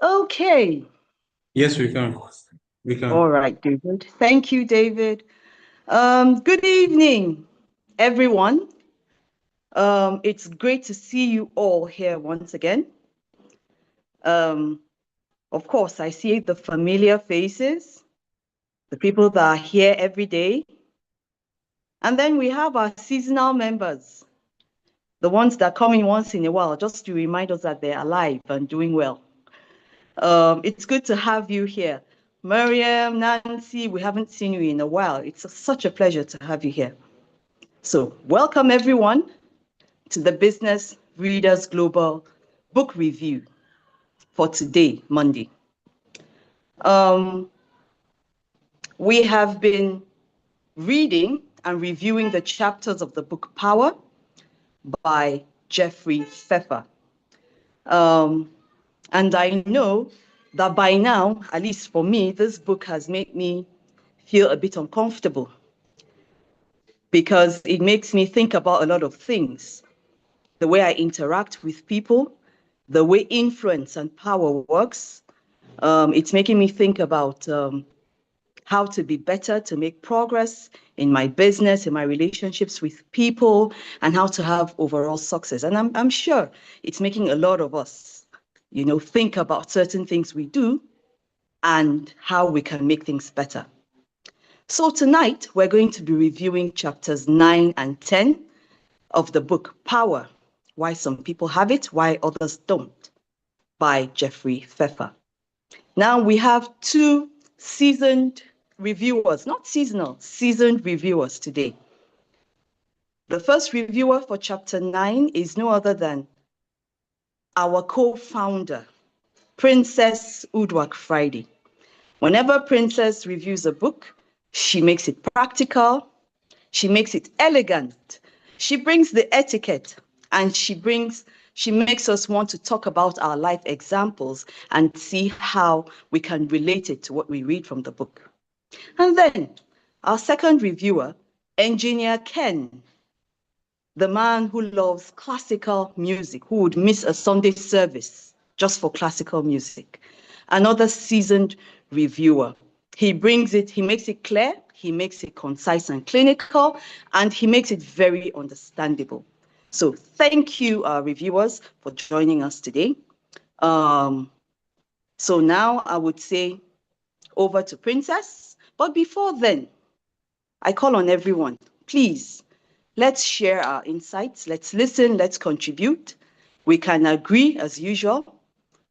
Okay. Yes, we can. We can. All right, David. Thank you, David. Good evening, everyone. It's great to see you all here once again. Of course, I see the familiar faces, the people that are here every day. And then we have our seasonal members, the ones that come in once in a while, just to remind us that they're alive and doing well. It's good to have you here. Miriam, Nancy, we haven't seen you in a while. It's such a pleasure to have you here. So welcome everyone to the Business Readers Global Book Review for today, Monday. We have been reading and reviewing the chapters of the book Power by Pfeffrey. And I know that by now, at least for me, this book has made me feel a bit uncomfortable because it makes me think about a lot of things. The way I interact with people, the way influence and power works. It's making me think about how to be better, to make progress in my business, in my relationships with people, and how to have overall success. And I'm sure it's making a lot of us, think about certain things we do and how we can make things better. So tonight, we're going to be reviewing chapters 9 and 10 of the book Power, Why Some People Have It, Why Others Don't, by Pfeffrey. Now we have two seasoned reviewers, not seasonal, seasoned reviewers today. The first reviewer for chapter 9 is no other than our co-founder, Princess Udwak Friday. Whenever Princess reviews a book, she makes it practical, she makes it elegant, she brings the etiquette, and she makes us want to talk about our life examples and see how we can relate it to what we read from the book. And then our second reviewer, Engineer Ken, the man who loves classical music, who would miss a Sunday service just for classical music. Another seasoned reviewer. He makes it clear, he makes it concise and clinical, and he makes it very understandable. So thank you, reviewers, for joining us today. So now I would say over to Princess. But before then, I call on everyone, please, let's share our insights. Let's listen, let's contribute. We can agree as usual.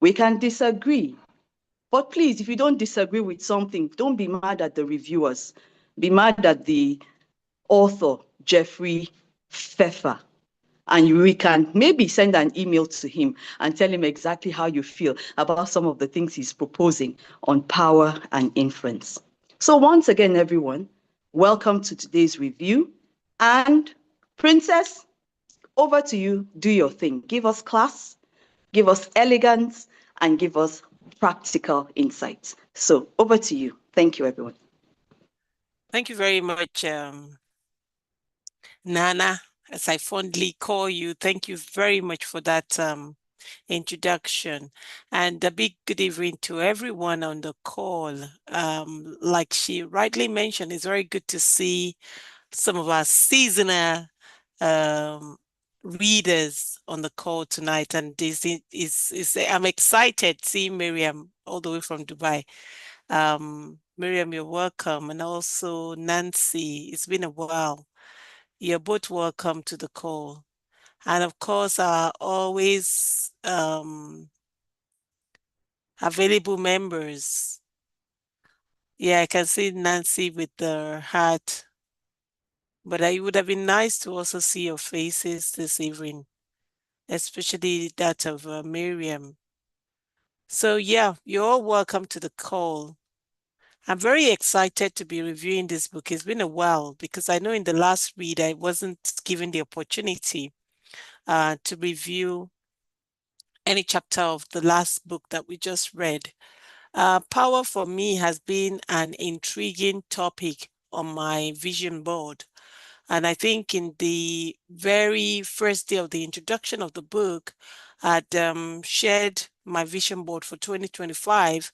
We can disagree. But please, if you don't disagree with something, don't be mad at the reviewers. Be mad at the author, Pfeffrey. And we can maybe send an email to him and tell him exactly how you feel about some of the things he's proposing on power and influence. So once again, everyone, welcome to today's review. And Princess, over to you. Do your thing. Give us class, give us elegance, and give us practical insights. So over to you. Thank you, everyone. Thank you very much, Nana, as I fondly call you. Thank you very much for that introduction. And a big good evening to everyone on the call. Like she rightly mentioned, it's very good to see some of our seasonal readers on the call tonight. And this is I'm excited seeing Miriam all the way from Dubai. Miriam, you're welcome. And also Nancy, it's been a while. You're both welcome to the call. And of course, our always available members. Yeah, I can see Nancy with the heart. But it would have been nice to also see your faces this evening, especially that of Miriam. So yeah, you're all welcome to the call. I'm very excited to be reviewing this book. It's been a while because I know in the last read, I wasn't given the opportunity to review any chapter of the last book that we just read. Power for me has been an intriguing topic on my vision board And I think in the very first day of the introduction of the book, I'd shared my vision board for 2025.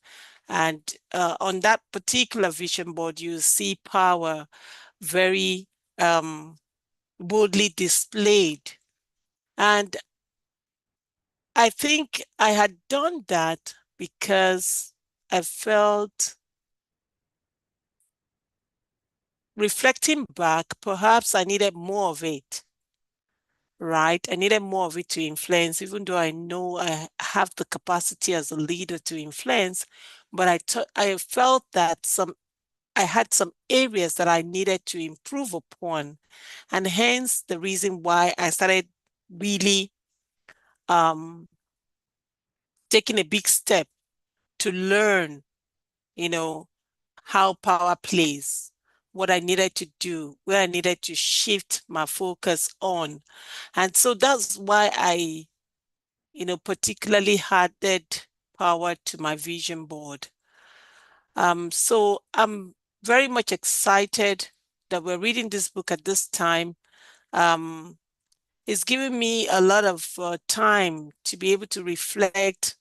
And on that particular vision board, you see power very boldly displayed. And I think I had done that because I felt, reflecting back, perhaps I needed more of it, right? I needed more of it to influence, even though I know I have the capacity as a leader to influence, but I felt that I had some areas that I needed to improve upon, and hence the reason why I started really taking a big step to learn, how power plays, what I needed to do, where I needed to shift my focus on. And so that's why I, particularly added power to my vision board. So I'm very much excited that we're reading this book at this time. It's given me a lot of time to be able to reflect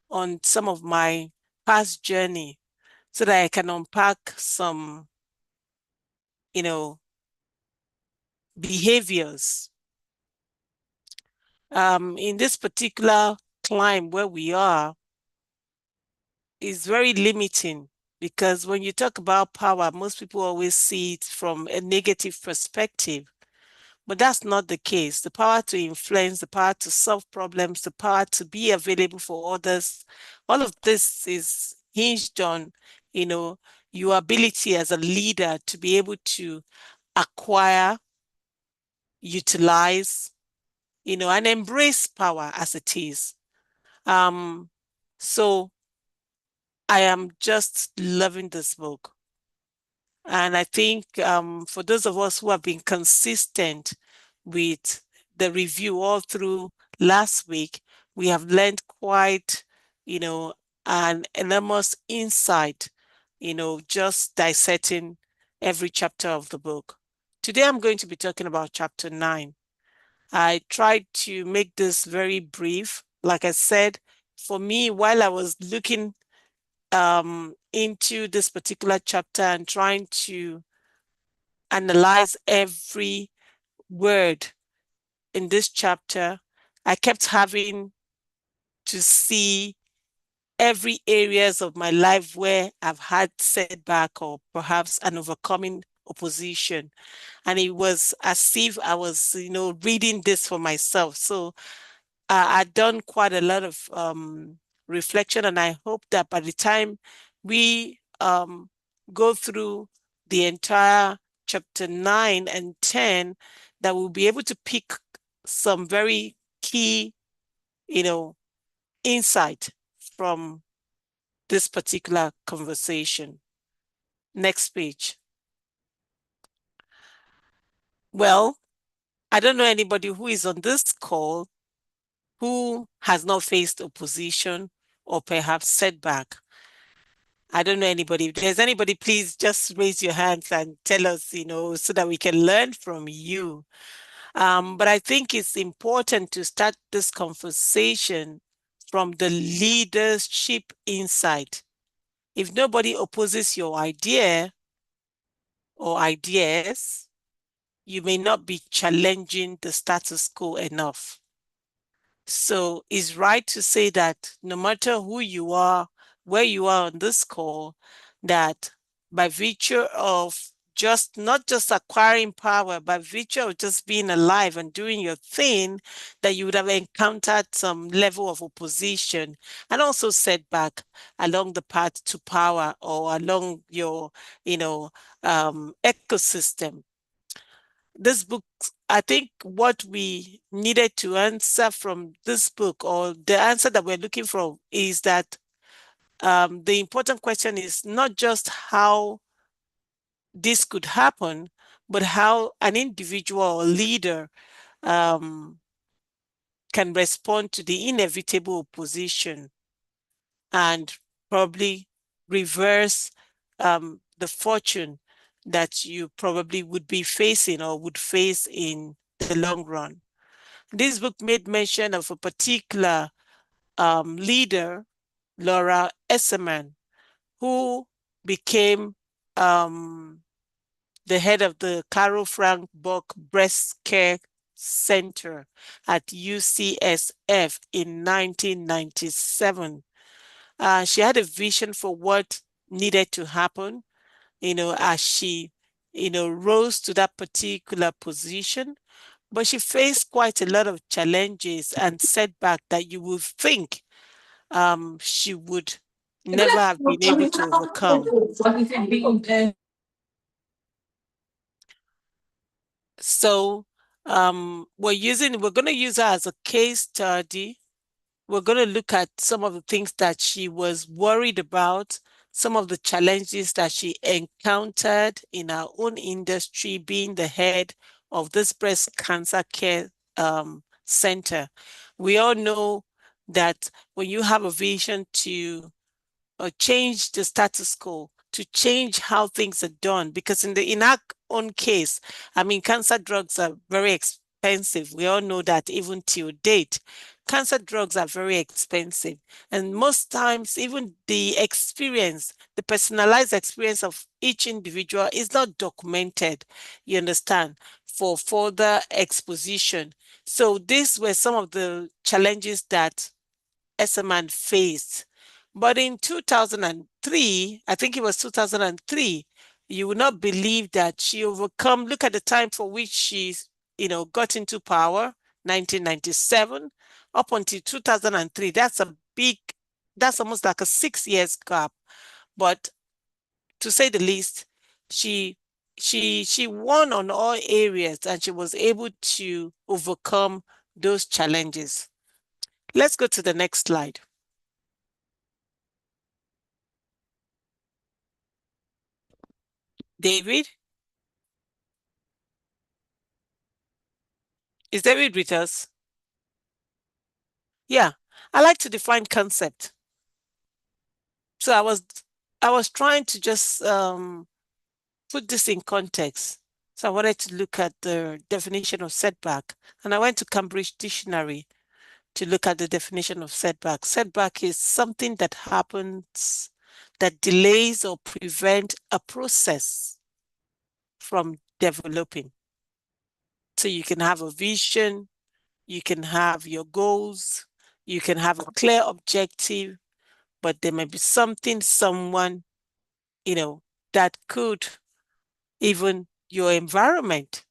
on some of my past journey so that I can unpack some, behaviors. In this particular climb where we are, is very limiting, because when you talk about power, most people always see it from a negative perspective. But that's not the case. The power to influence, the power to solve problems, the power to be available for others, all of this is hinged on, your ability as a leader to be able to acquire, utilize, and embrace power as it is. So I am just loving this book. And I think for those of us who have been consistent with the review all through last week, we have learned quite, an enormous insight, just dissecting every chapter of the book. Today, I'm going to be talking about chapter 9. I tried to make this very brief. Like I said, for me, while I was looking into this particular chapter and trying to analyze every word in this chapter, I kept having to see every areas of my life where I've had setback or perhaps an overcoming opposition. And it was as if I was, reading this for myself. So I'd done quite a lot of reflection, and I hope that by the time we go through the entire chapter 9 and 10, that we'll be able to pick some very key, insight from this particular conversation. Next page. Well, I don't know anybody who is on this call who has not faced opposition or perhaps setback. I don't know anybody. If there's anybody, please just raise your hands and tell us, so that we can learn from you. But I think it's important to start this conversation from the leadership insight. If nobody opposes your idea or ideas, you may not be challenging the status quo enough. So it's right to say that no matter who you are, where you are on this call, that by virtue of not just acquiring power, by virtue of just being alive and doing your thing, that you would have encountered some level of opposition and also setback along the path to power or along your, ecosystem. This book, I think what we needed to answer from this book, or the answer that we're looking for, is that the important question is not just how this could happen, but how an individual or leader can respond to the inevitable opposition and probably reverse the fortune that you probably would be facing or would face in the long run. This book made mention of a particular leader, Laura Esserman, who became the head of the Carol Frank Bock Breast Care Center at UCSF in 1997. She had a vision for what needed to happen, as she, rose to that particular position. But she faced quite a lot of challenges and setback that you would think she would never have been able to overcome. So we're going to use her as a case study. We're going to look at some of the things that she was worried about, some of the challenges that she encountered in her own industry, being the head of this breast cancer care center. We all know that when you have a vision to change the status quo, to change how things are done, because in our own case, I mean, cancer drugs are very expensive. We all know that even till date, cancer drugs are very expensive. And most times, even the personalized experience of each individual is not documented, you understand, for further exposition. So these were some of the challenges that Esserman faced. But in 2003, I think it was 2003, you will not believe that she overcome, look at the time for which she, got into power, 1997, up until 2003. That's almost like a 6 years gap. But to say the least, she won on all areas and she was able to overcome those challenges. Let's go to the next slide. David? Is David with us? Yeah, I like to define concept. So I was trying to just put this in context. So I wanted to look at the definition of setback. And I went to Cambridge Dictionary to look at the definition of setback. Setback is something that happens that delays or prevents a process from developing. So you can have a vision, you can have your goals, you can have a clear objective, but there may be something, someone, that could, even your environment,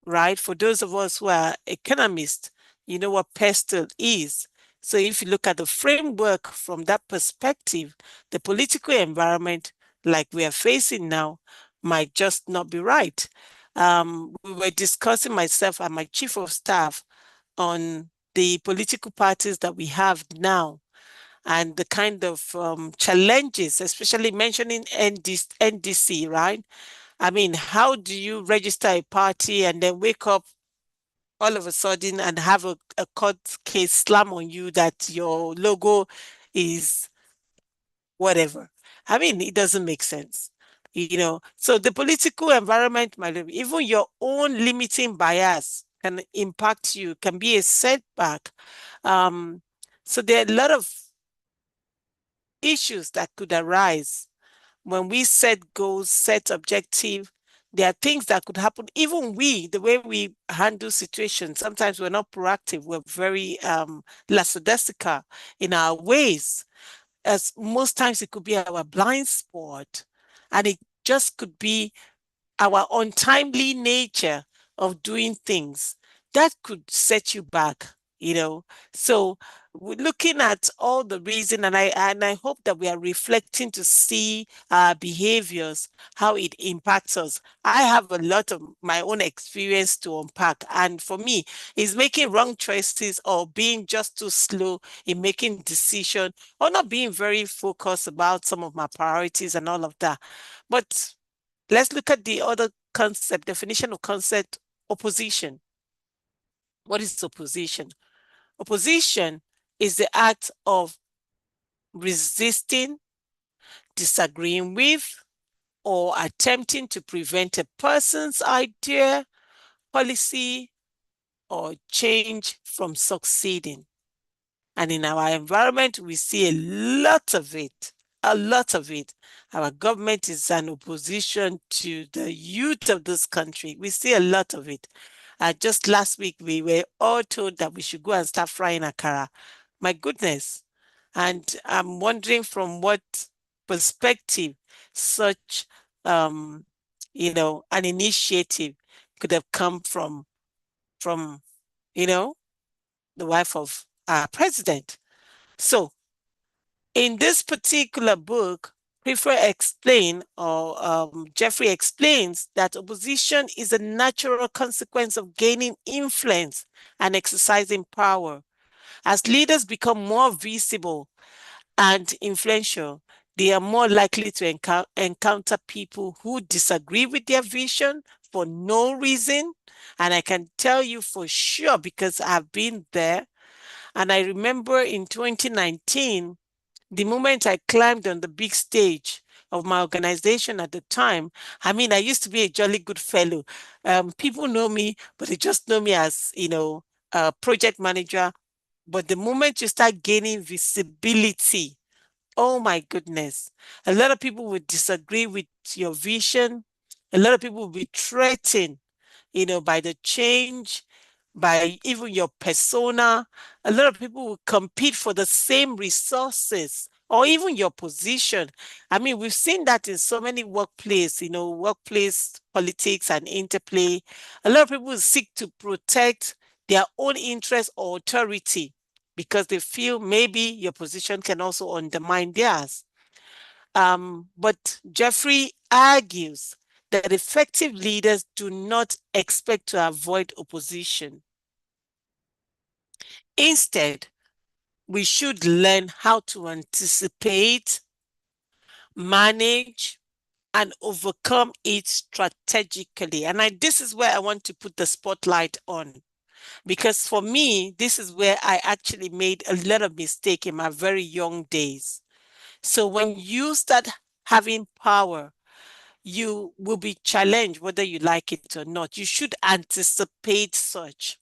right? For those of us who are economists, you know what pestle is. So if you look at the framework from that perspective, the political environment like we are facing now might just not be right. We were discussing, myself and my chief of staff, on the political parties that we have now and the kind of challenges, especially mentioning NDC, right? I mean, how do you register a party and then wake up all of a sudden and have a court case slam on you that your logo is whatever? I mean, it doesn't make sense. So the political environment, even your own limiting bias can impact you, can be a setback. So there are a lot of issues that could arise when we set goals, set objectives. There are things that could happen. Even the way we handle situations, sometimes we're not proactive. We're very lackadaisical in our ways. As most times it could be our blind spot, and it just could be our untimely nature of doing things that could set you back. So we're looking at all the reason, and I hope that we are reflecting to see our behaviors, how it impacts us. I have a lot of my own experience to unpack, and for me, it's making wrong choices or being just too slow in making decision, or not being very focused about some of my priorities and all of that. But let's look at the other concept, definition of concept, opposition. What is opposition? Opposition is the act of resisting, disagreeing with, or attempting to prevent a person's idea, policy, or change from succeeding. And in our environment, we see a lot of it, a lot of it. Our government is an opposition to the youth of this country. We see a lot of it. Just last week, we were all told that we should go and start frying akara. My goodness. And I'm wondering from what perspective such, an initiative could have come from, the wife of our president. So in this particular book, Pfeffrey explains that opposition is a natural consequence of gaining influence and exercising power. As leaders become more visible and influential, they are more likely to encounter people who disagree with their vision for no reason. And I can tell you for sure, because I've been there. And I remember in 2019, the moment I climbed on the big stage of my organization at the time, I mean, I used to be a jolly good fellow. People know me, but they just know me as, a project manager. But the moment you start gaining visibility, oh my goodness, a lot of people would disagree with your vision. A lot of people will be threatened, by the change, by even your persona. A lot of people will compete for the same resources or even your position. I mean, we've seen that in so many workplace politics and interplay. A lot of people seek to protect their own interest or authority because they feel maybe your position can also undermine theirs. But Jeffrey argues that effective leaders do not expect to avoid opposition. Instead, we should learn how to anticipate, manage, and overcome it strategically. And this is where I want to put the spotlight on. Because for me, this is where I actually made a lot of mistakes in my very young days. So when you start having power, you will be challenged whether you like it or not. You should anticipate such.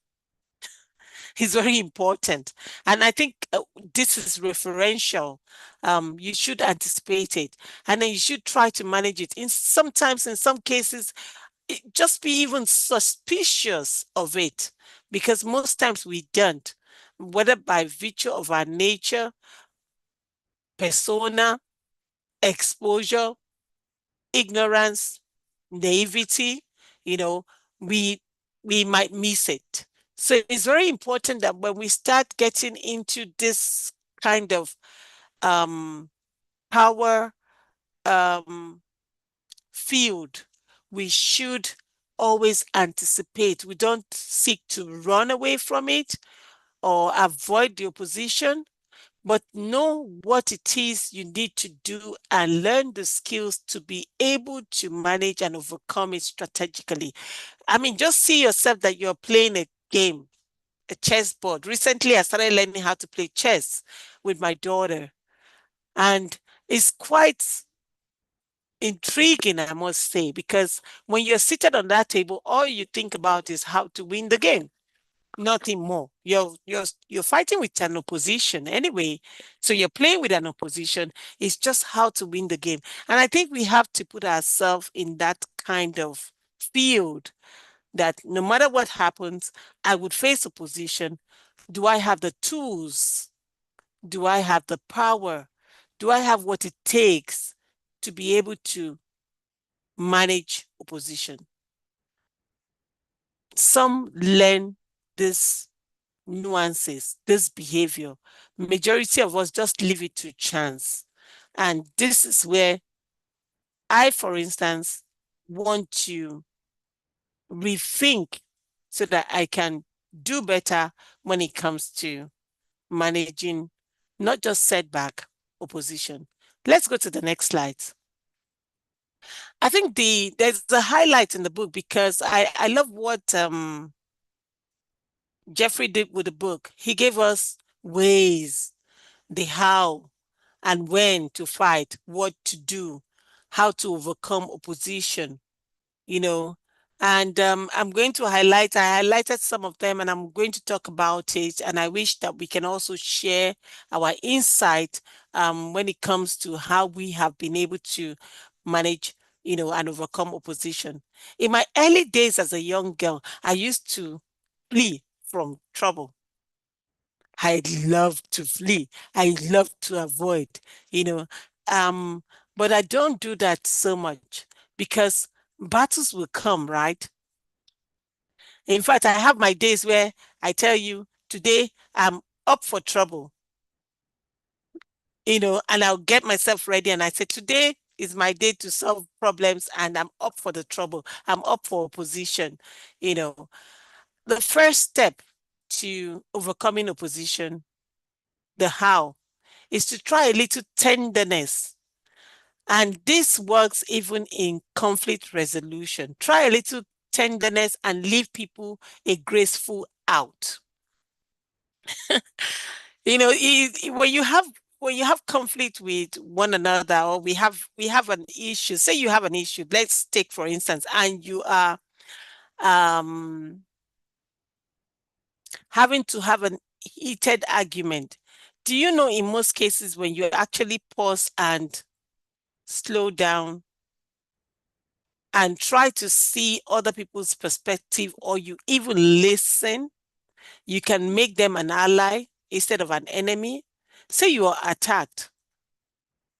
It's very important. And I think this is referential. You should anticipate it. And then you should try to manage it. Sometimes, in some cases, just be even suspicious of it, because most times we don't, whether by virtue of our nature, persona, exposure, ignorance, naivety, we might miss it. So it's very important that when we start getting into this kind of power field, we should always anticipate. We don't seek to run away from it or avoid the opposition, but know what it is you need to do and learn the skills to be able to manage and overcome it strategically. I mean, just see yourself that you're playing a game, a chessboard. Recently, I started learning how to play chess with my daughter, and it's quite intriguing, I must say, because when you're seated on that table, all you think about is how to win the game. Nothing more. You're fighting with an opposition anyway. So you're playing with an opposition. It's just how to win the game. And I think we have to put ourselves in that kind of field that no matter what happens, I would face opposition. Do I have the tools? Do I have the power? Do I have what it takes to be able to manage opposition? Some learn this nuances, this behavior. Majority of us just leave it to chance. And this is where I, for instance, want to rethink so that I can do better when it comes to managing not just setback, opposition. Let's go to the next slide. I think there's a highlight in the book because I love what Jeffrey did with the book. He gave us ways, the how and when to fight, what to do. how to overcome opposition, and I'm going to I highlighted some of them, and I'm going to talk about it. And I wish that we can also share our insight when it comes to how we have been able to manage, and overcome opposition. In my early days as a young girl, I used to flee from trouble. I love to flee. I love to avoid, you know. Um, but I don't do that so much because battles will come, right? In fact, I have my days where I tell you, today I'm up for trouble, and I'll get myself ready and I say, today is my day to solve problems and I'm up for the trouble. I'm up for opposition. The first step to overcoming opposition, the how, is to try a little tenderness. And this works even in conflict resolution. Try a little tenderness and leave people a graceful out. When you have conflict with one another, or we have an issue, say you have an issue, let's take for instance, and you are having to have an heated argument. Do you know in most cases when you actually pause and slow down and try to see other people's perspective, or you even listen, you can make them an ally instead of an enemy. Say you are attacked.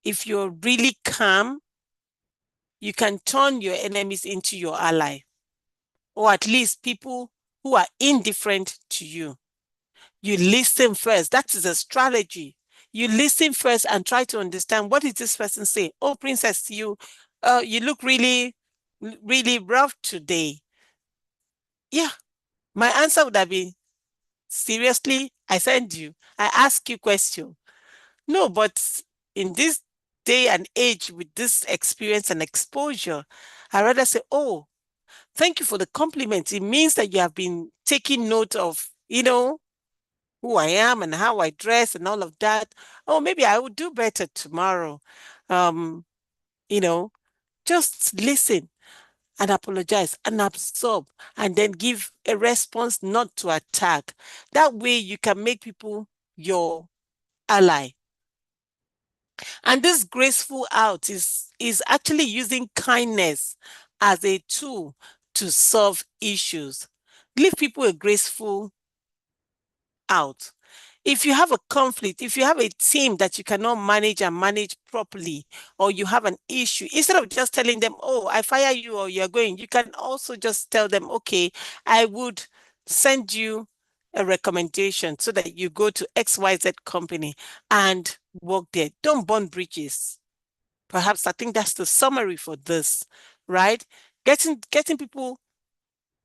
If you're really calm, you can turn your enemies into your ally, or at least people who are indifferent to you. You listen first. That is a strategy. You listen first and try to understand, what is this person saying? Oh, princess, you look really, really rough today. Yeah, my answer would have been, seriously, I send you. I ask you question. No, but in this day and age with this experience and exposure, I rather say, oh, thank you for the compliment. It means that you have been taking note of, who I am and how I dress and all of that. Oh, maybe I will do better tomorrow. Um, you know, just listen and apologize and absorb, and then give a response, not to attack. That way you can make people your ally. And this graceful out is actually using kindness as a tool to solve issues. Give people a graceful out. If you have a conflict, if you have a team that you cannot manage and manage properly, or you have an issue, instead of just telling them, oh, I fire you or you're going, you can also just tell them, okay, I would send you a recommendation so that you go to XYZ company and work there. Don't burn bridges. Perhaps I think that's the summary for this, right? Getting people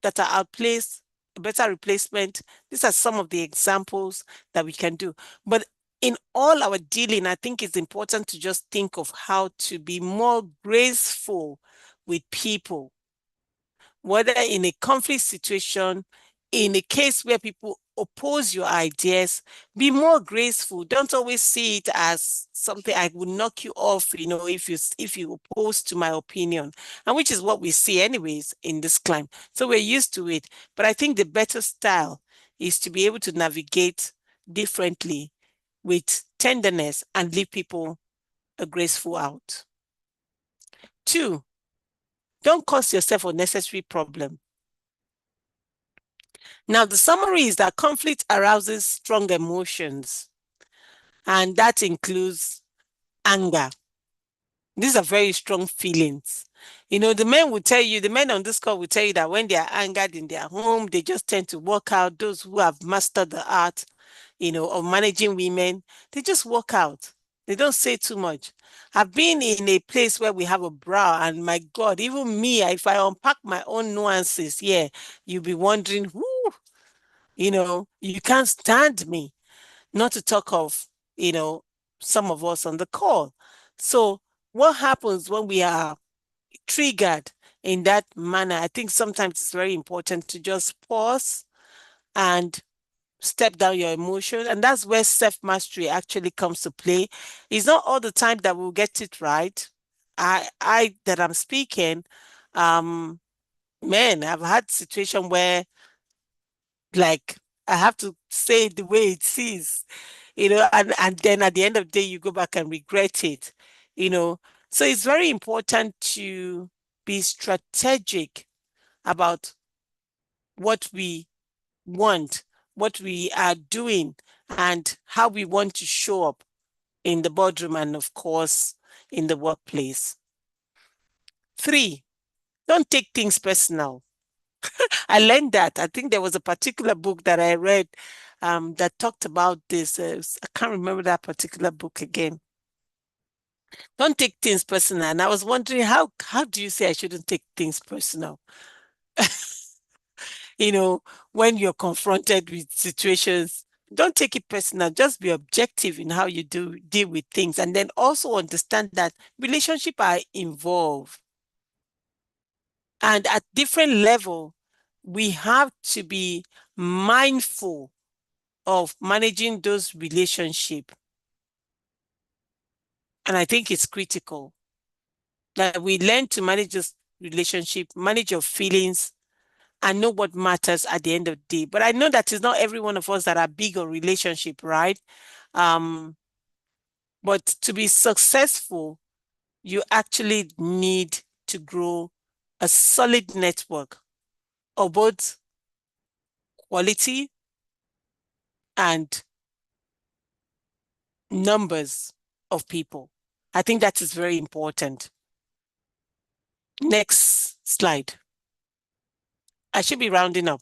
that are outplaced, a better replacement. These are some of the examples that we can do. But in all our dealing, I think it's important to just think of how to be more graceful with people, whether in a conflict situation, in a case where people oppose your ideas. Be more graceful. Don't always see it as something I would knock you off, if you oppose to my opinion, and which is what we see anyways in this climb. So we're used to it. But I think the better style is to be able to navigate differently with tenderness and leave people a graceful out. 2, don't cause yourself unnecessary problem. Now, the summary is that conflict arouses strong emotions, and that includes anger. These are very strong feelings. The men on this call will tell you that when they are angered in their home, they just tend to walk out. Those who have mastered the art, of managing women, they just walk out. They don't say too much. I've been in a place where we have a brow, and my God, even me, if I unpack my own nuances here, you'll be wondering, whoo, you can't stand me, not to talk of, some of us on the call. So what happens when we are triggered in that manner? I think sometimes it's very important to just pause and step down your emotion. And that's where self-mastery actually comes to play. It's not all the time that we'll get it right. I that I'm speaking, man, I've had situation where like I have to say it the way it is, and then at the end of the day you go back and regret it, you know. So it's very important to be strategic about what we want, what we are doing, and how we want to show up in the boardroom and, of course, in the workplace. 3, don't take things personal. I learned that. I think there was a particular book that I read that talked about this. I can't remember that particular book again. Don't take things personal. And I was wondering, how do you say I shouldn't take things personal? When you're confronted with situations, don't take it personal. Just be objective in how you deal with things. And then also understand that relationships are involved. And at different level, we have to be mindful of managing those relationships. And I think it's critical that we learn to manage this relationship, manage your feelings, and know what matters at the end of the day. But I know that it's not every one of us that are big on relationship, right? But to be successful, you actually need to grow a solid network of both quality and numbers of people. I think that is very important. Next slide. I should be rounding up.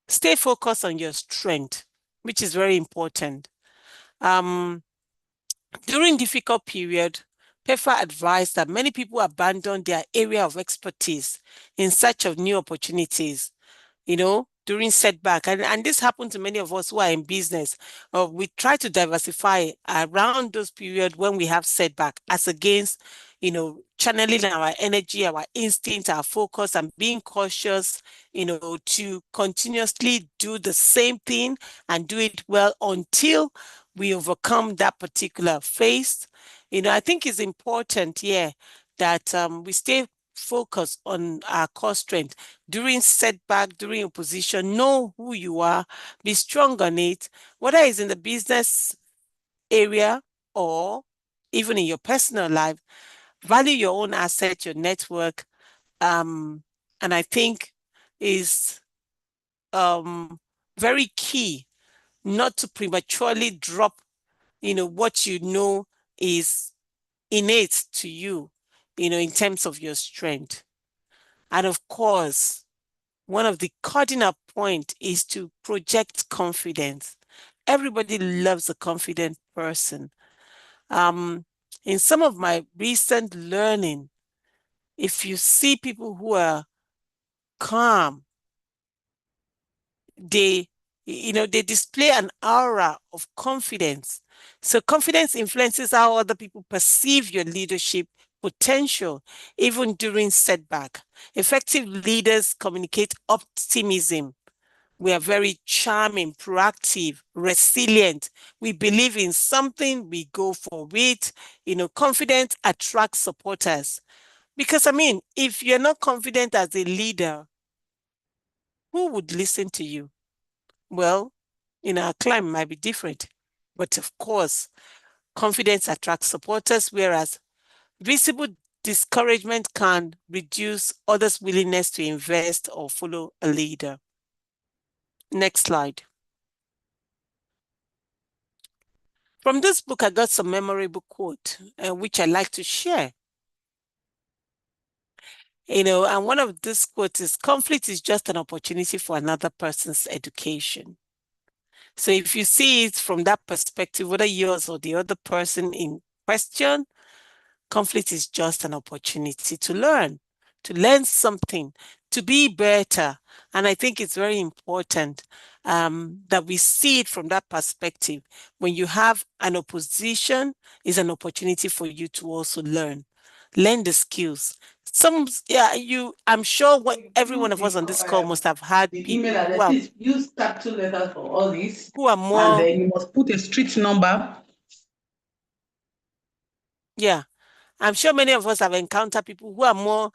Stay focused on your strength, which is very important. During difficult period, Pfeffrey advised that many people abandon their area of expertise in search of new opportunities, during setback. And this happened to many of us who are in business. We try to diversify around those periods when we have setback, as against, channeling our energy, our instinct, our focus, and being cautious, to continuously do the same thing and do it well until we overcome that particular phase. I think it's important, that we stay focused on our core strength. During setback, during opposition, know who you are, be strong on it, whether it's in the business area or even in your personal life. Value your own asset, your network, and I think is very key not to prematurely drop, what is innate to you, in terms of your strength. And of course, one of the cardinal point is to project confidence. Everybody loves a confident person. In some of my recent learning, if you see people who are calm, they display an aura of confidence. So confidence influences how other people perceive your leadership potential, even during setback. Effective leaders communicate optimism. We are very charming, proactive, resilient. We believe in something, we go for it. Confidence attracts supporters. Because, if you're not confident as a leader, who would listen to you? Well, our climate might be different. But of course, confidence attracts supporters, whereas visible discouragement can reduce others' willingness to invest or follow a leader. Next slide. From this book, I got some memorable quote, which I like to share. And one of these quotes is, conflict is just an opportunity for another person's education. So if you see it from that perspective, whether yours or the other person in question, conflict is just an opportunity to learn something, to be better. And I think it's very important that we see it from that perspective. When you have an opposition, it's an opportunity for you to also learn the skills. I'm sure every one of us on this call must have had people use capital letters for all this, who are more, and then you must put a street number. yeah. I'm sure many of us have encountered people who are more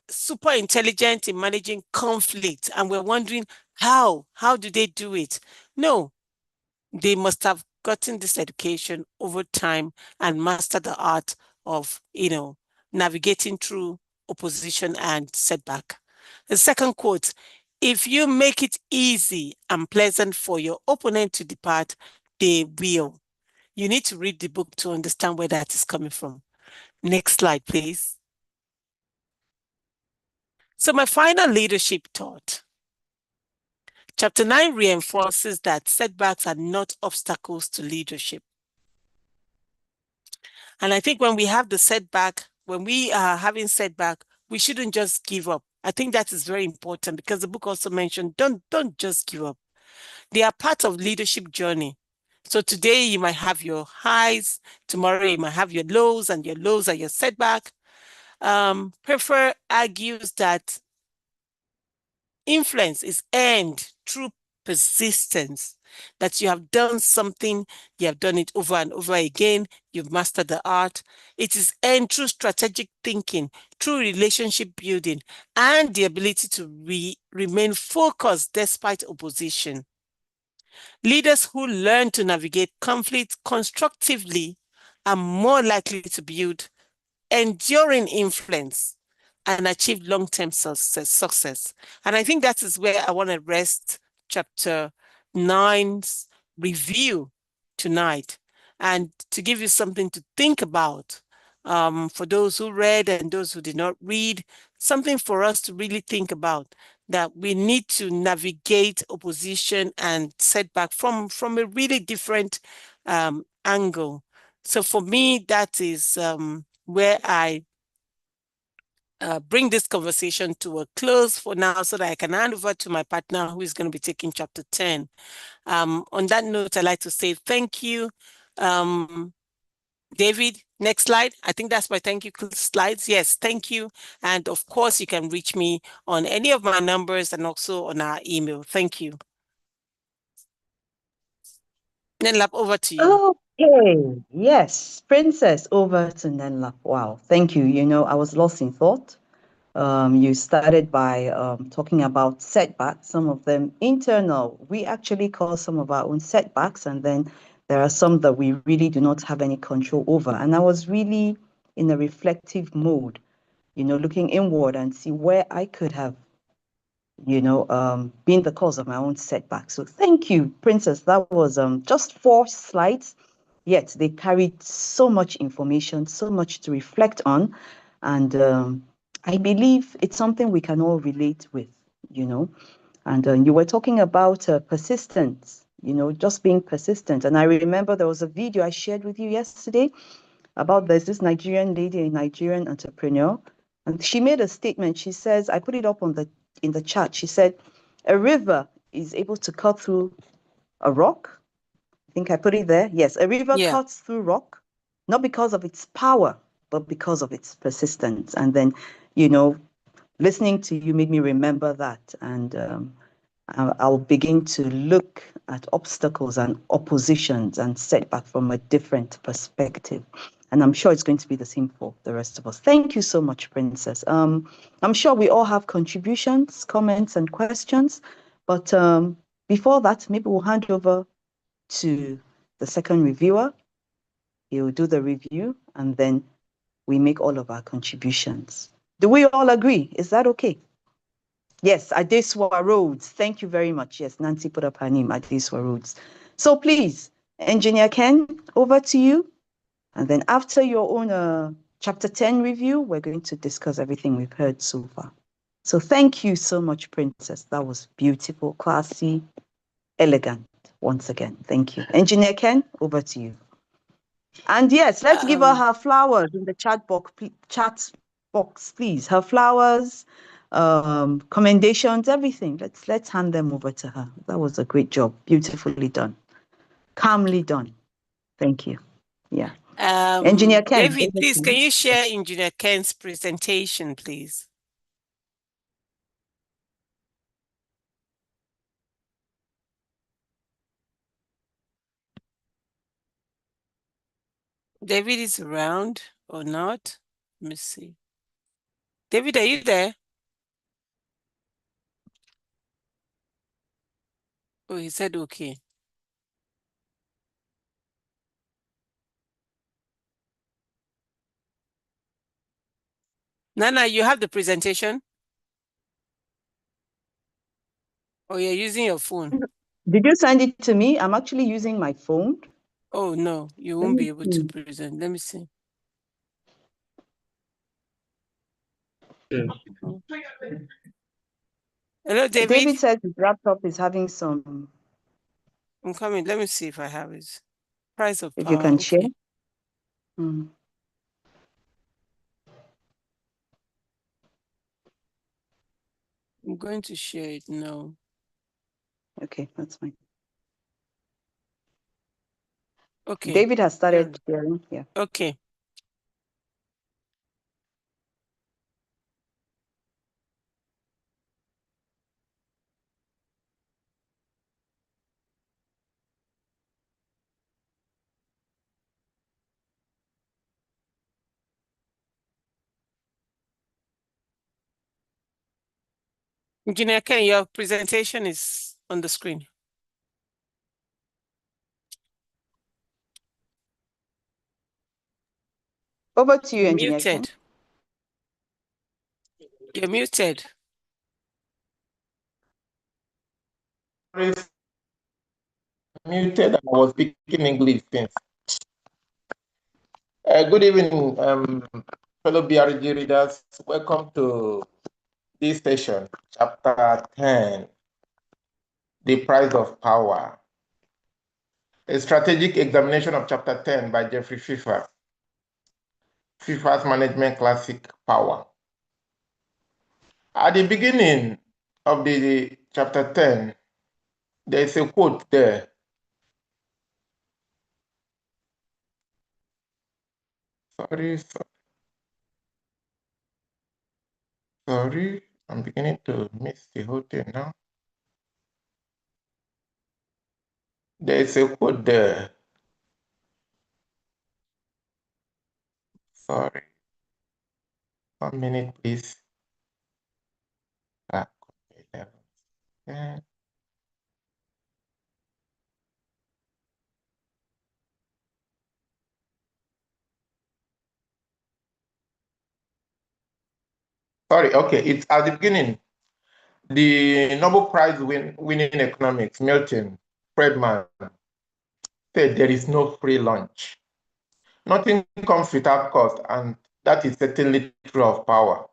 super intelligent in managing conflict, and we're wondering how do they do it? No, they must have gotten this education over time and mastered the art of, navigating through opposition and setback. The second quote, if you make it easy and pleasant for your opponent to depart, they will. You need to read the book to understand where that is coming from. Next slide, please. So my final leadership thought. Chapter 9 reinforces that setbacks are not obstacles to leadership. And I think when we have the setback, when we are having setback, we shouldn't just give up. I think that is very important because the book also mentioned, don't just give up. They are part of leadership journey. So today you might have your highs, tomorrow you might have your lows, and your lows are your setback. Pfeffrey argues that influence is earned through persistence, that you have done something, you have done it over and over again, you've mastered the art. It is earned through strategic thinking, through relationship building, and the ability to remain focused despite opposition. Leaders who learn to navigate conflict constructively are more likely to build enduring influence and achieve long-term success. And I think that is where I want to rest chapter 9's review tonight, and to give you something to think about. For those who read and those who did not read, something for us to really think about, that we need to navigate opposition and setback from a really different angle. So for me, that is where I bring this conversation to a close for now, so that I can hand over to my partner who is going to be taking chapter 10. On that note, I'd like to say thank you. David, next slide. I think that's my thank you slides. Yes, thank you. And of course, you can reach me on any of my numbers and also on our email. Thank you. Nenlap, over to you. Okay, yes, Princess, over to Nenlap. Wow, thank you. I was lost in thought. You started by talking about setbacks, some of them internal. We actually call some of our own setbacks, and then there are some that we really do not have any control over. And I was really in a reflective mode, looking inward and see where I could have, been the cause of my own setback. So thank you, Princess. That was just 4 slides, yet they carried so much information, so much to reflect on. And I believe it's something we can all relate with, And you were talking about persistence, just being persistent. And I remember there was a video I shared with you yesterday about there's this Nigerian lady, a Nigerian entrepreneur, and she made a statement. She says, I put it up in the chat. She said, a river is able to cut through a rock. I think I put it there. Yes, a river cuts through rock, not because of its power, but because of its persistence. And then, listening to you made me remember that. And I'll begin to look at obstacles and oppositions and setback from a different perspective. And I'm sure it's going to be the same for the rest of us. Thank you so much, Princess. I'm sure we all have contributions, comments, and questions. But before that, maybe we'll hand over to the second reviewer. He'll do the review, and then we make all of our contributions. Do we all agree? Is that okay? Yes, Adeswa Roads. Thank you very much. Yes, Nancy put up her name, Adeswa Roads. So please, Engineer Ken, over to you. And then after your own chapter 10 review, we're going to discuss everything we've heard so far. So thank you so much, Princess. That was beautiful, classy, elegant. Once again, thank you. Engineer Ken, over to you. And yes, let's give her flowers in the chat box, please. Her flowers, commendations, everything. Let's hand them over to her. That was a great job. Beautifully done. Calmly done. Thank you. Yeah. Engineer Ken. David, please, can you share Engineer Ken's presentation, please? David is around. or not. Let me see. David, are you there? Oh, he said okay. Nana, you have the presentation? Or you're using your phone? Did you send it to me? I'm actually using my phone. Oh, no, you won't be able to present. Let me see. Yeah. Hello, David. David says his laptop is having some. I'm coming. Let me see if I have it. Price of If power. you can Okay. share. Mm. I'm going to share it now. Okay, that's fine. Okay. David has started sharing. Yeah. Okay. Engineer Ken, your presentation is on the screen. Over to you, You're Engineer Ken. muted. You're muted. Muted. I was speaking English since. Good evening, fellow BRG readers. Welcome to this session, chapter 10, The Price of Power. A strategic examination of chapter 10 by Jeffrey Pfeffrey. Pfeffrey's Management Classic Power. At the beginning of the chapter 10, there's a quote there. Sorry, I'm beginning to miss the whole thing now. There's a quote there. Sorry. 1 minute, please. Back 11. Yeah. Sorry, okay, it's at the beginning. The Nobel Prize winning economics, Milton Friedman, said there is no free lunch. Nothing comes without cost, and that is certainly true of power.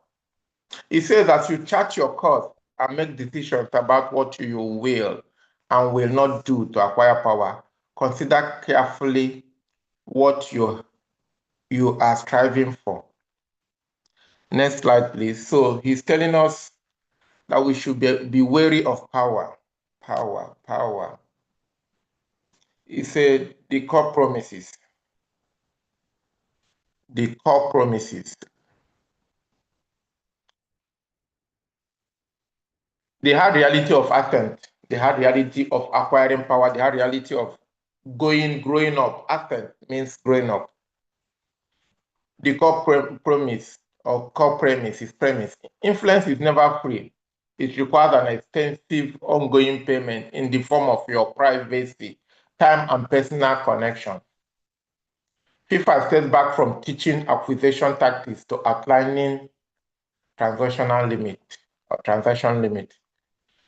He says as you chart your course and make decisions about what you will and will not do to acquire power, consider carefully what you are striving for. Next slide, please. So he's telling us that we should be wary of power. Power. He said the core promises. The core promises. They had reality of attempt. They had reality of acquiring power. They had reality of growing up. Attempt means growing up. The core promise or core premise is premise. Influence is never free. It requires an extensive ongoing payment in the form of your privacy, time, and personal connection. FIFA steps back from teaching acquisition tactics to outlining transactional limit or transaction limit.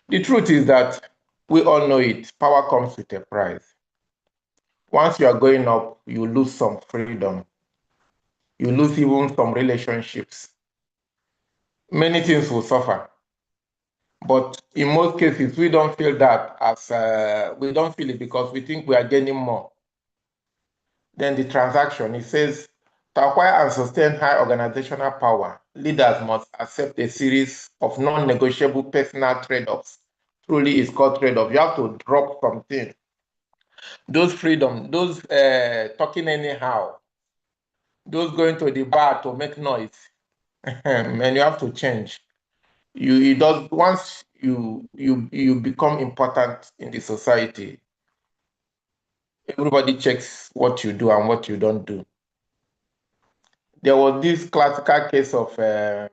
The truth is that we all know it. Power comes with a price. Once you are going up, you lose some freedom. You lose even some relationships. Many things will suffer. But in most cases, we don't feel that we don't feel it because we think we are gaining more. Then the transaction, it says, to acquire and sustain high organizational power, leaders must accept a series of non-negotiable personal trade-offs. Truly, it's called trade-off. You have to drop something. Those freedom, those talking anyhow, those going to the bar to make noise, and you have to change. Once you become important in the society, everybody checks what you do and what you don't do. There was this classical case of, let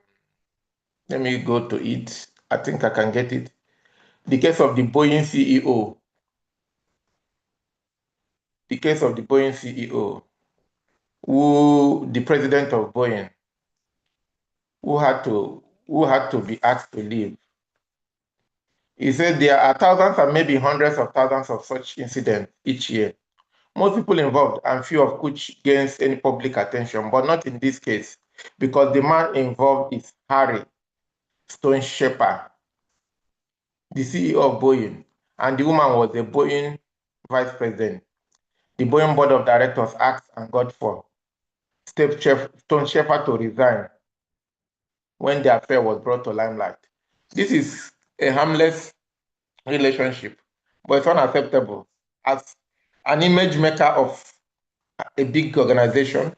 me go to it. I think I can get it. The case of the Boeing CEO. The case of the Boeing CEO, the president of Boeing, who had to be asked to leave. He said there are thousands and maybe hundreds of thousands of such incidents each year. Most people involved and few of which gains any public attention, but not in this case, because the man involved is Harry Stone Shepard, the CEO of Boeing, and the woman was the Boeing vice president. The Boeing board of directors asked and got for Stone Shepard to resign when the affair was brought to limelight. This is a harmless relationship, but it's unacceptable. As an image maker of a big organization,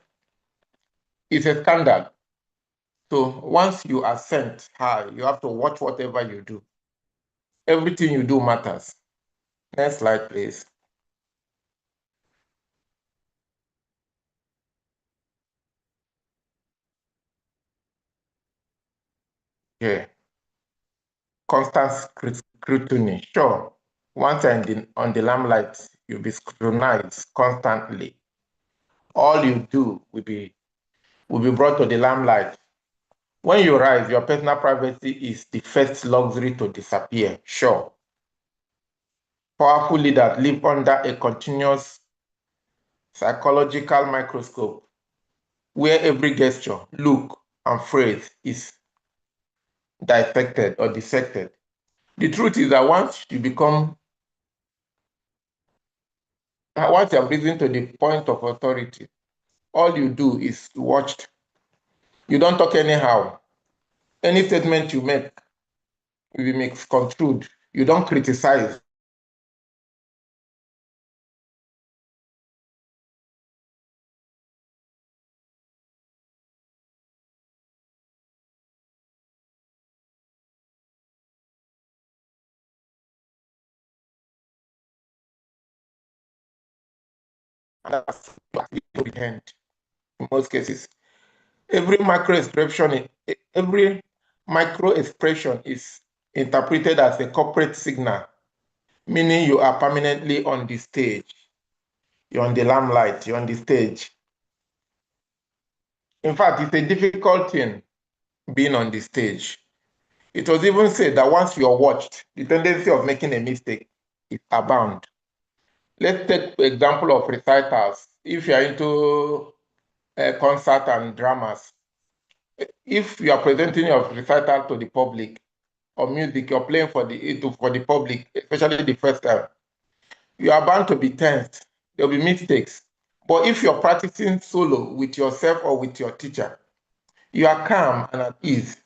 it's a scandal. So once you are sent high, you have to watch whatever you do. Everything you do matters. Next slide, please. Yeah. Constant scrutiny. Sure, once you're on the limelight, you'll be scrutinized constantly. All you do will be brought to the limelight. When you rise, your personal privacy is the first luxury to disappear. Sure. Powerful leaders live under a continuous psychological microscope where every gesture, look, and phrase is dissected or dissected. The truth is that once you have risen to the point of authority, all you do is watched. You don't talk anyhow. Any statement you make will be misconstrued. You don't criticize. And that's in most cases. Every micro expression is interpreted as a corporate signal, meaning you are permanently on the stage. You're on the limelight, you're on the stage. In fact, it's a difficult thing being on the stage. It was even said that once you're watched, the tendency of making a mistake is abound. Let's take the example of recitals. If you're into concert and dramas, if you are presenting your recital to the public or music you're playing for the public, especially the first time, you are bound to be tense. There'll be mistakes. But if you're practicing solo with yourself or with your teacher, you are calm and at ease.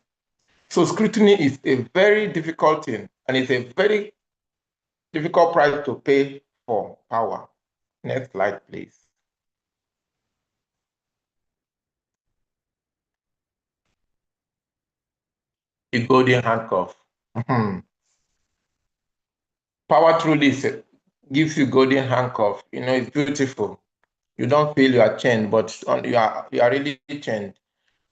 So scrutiny is a very difficult thing, and it's a very difficult price to pay for power. Next slide, please. The golden handcuff. Power truly gives you golden handcuff. You know, it's beautiful. You don't feel you are chained, but you are really chained.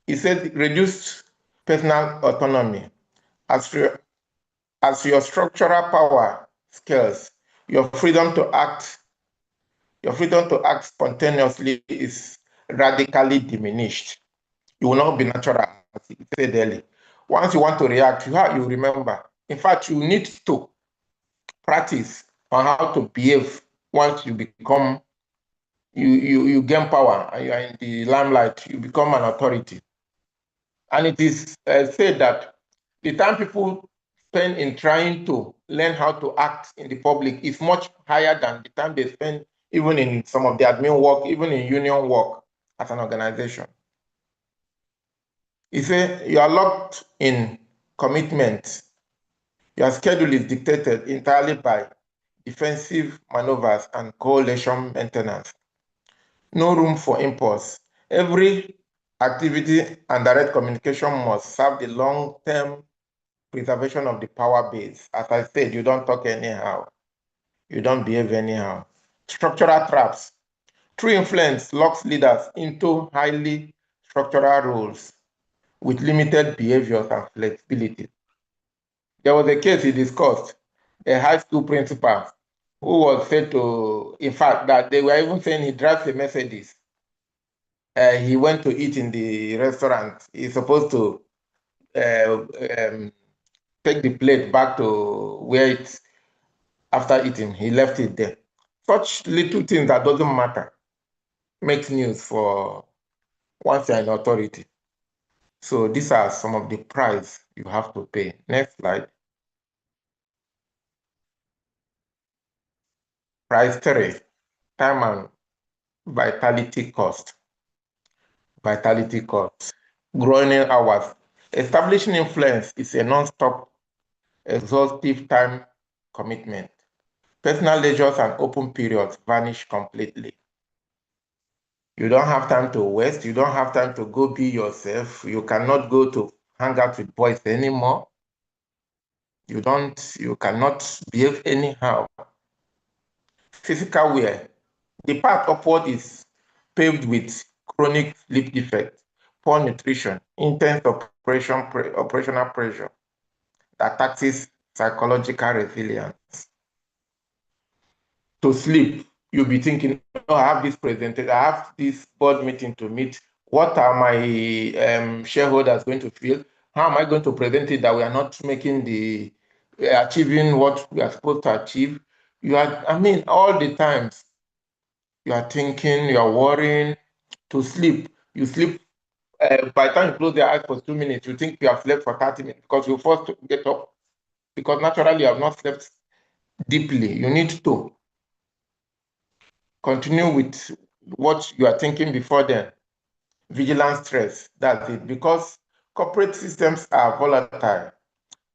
He said reduced personal autonomy. As your structural power scales, your freedom to act spontaneously is radically diminished. You will not be natural, as he said earlier. Once you want to react, you remember. In fact, you need to practice on how to behave once you become, you gain power and you are in the limelight, you become an authority. And it is said that the time people spend in trying to learn how to act in the public is much higher than the time they spend even in some of the admin work, even in union work as an organization. He said you are locked in commitment. Your schedule is dictated entirely by defensive maneuvers and coalition maintenance. No room for impulse. Every activity and direct communication must serve the long-term preservation of the power base. As I said, you don't talk anyhow. You don't behave anyhow. Structural traps. True influence locks leaders into highly structural roles with limited behaviors and flexibility. There was a case he discussed, a high school principal who was said to, in fact, that they were even saying he drives a Mercedes. He went to eat in the restaurant. He's supposed to take the plate back to where it's after eating. He left it there. Such little things that doesn't matter makes news for once you're in authority. So these are some of the price you have to pay. Next slide. Price 3, time and vitality cost. Vitality cost. Growing hours. Establishing influence is a non-stop, exhaustive time commitment. Personal leisures and open periods vanish completely. You don't have time to waste. You don't have time to go be yourself. You cannot go to hang out with boys anymore. You cannot behave anyhow. Physical wear. The path upward is paved with chronic sleep defects, poor nutrition, intense operational pressure that taxes psychological resilience. To sleep, you'll be thinking, oh, I have this presented, I have this board meeting to meet. What are my shareholders going to feel? How am I going to present it that we are not making the achieving what we are supposed to achieve? All the times you are thinking, you are worrying. To sleep, you sleep. By the time you close your eyes for 2 minutes, you think you have slept for 30 minutes because you're forced to get up because naturally you have not slept deeply. You need to continue with what you are thinking before then. Vigilance stress, that's it. Because corporate systems are volatile,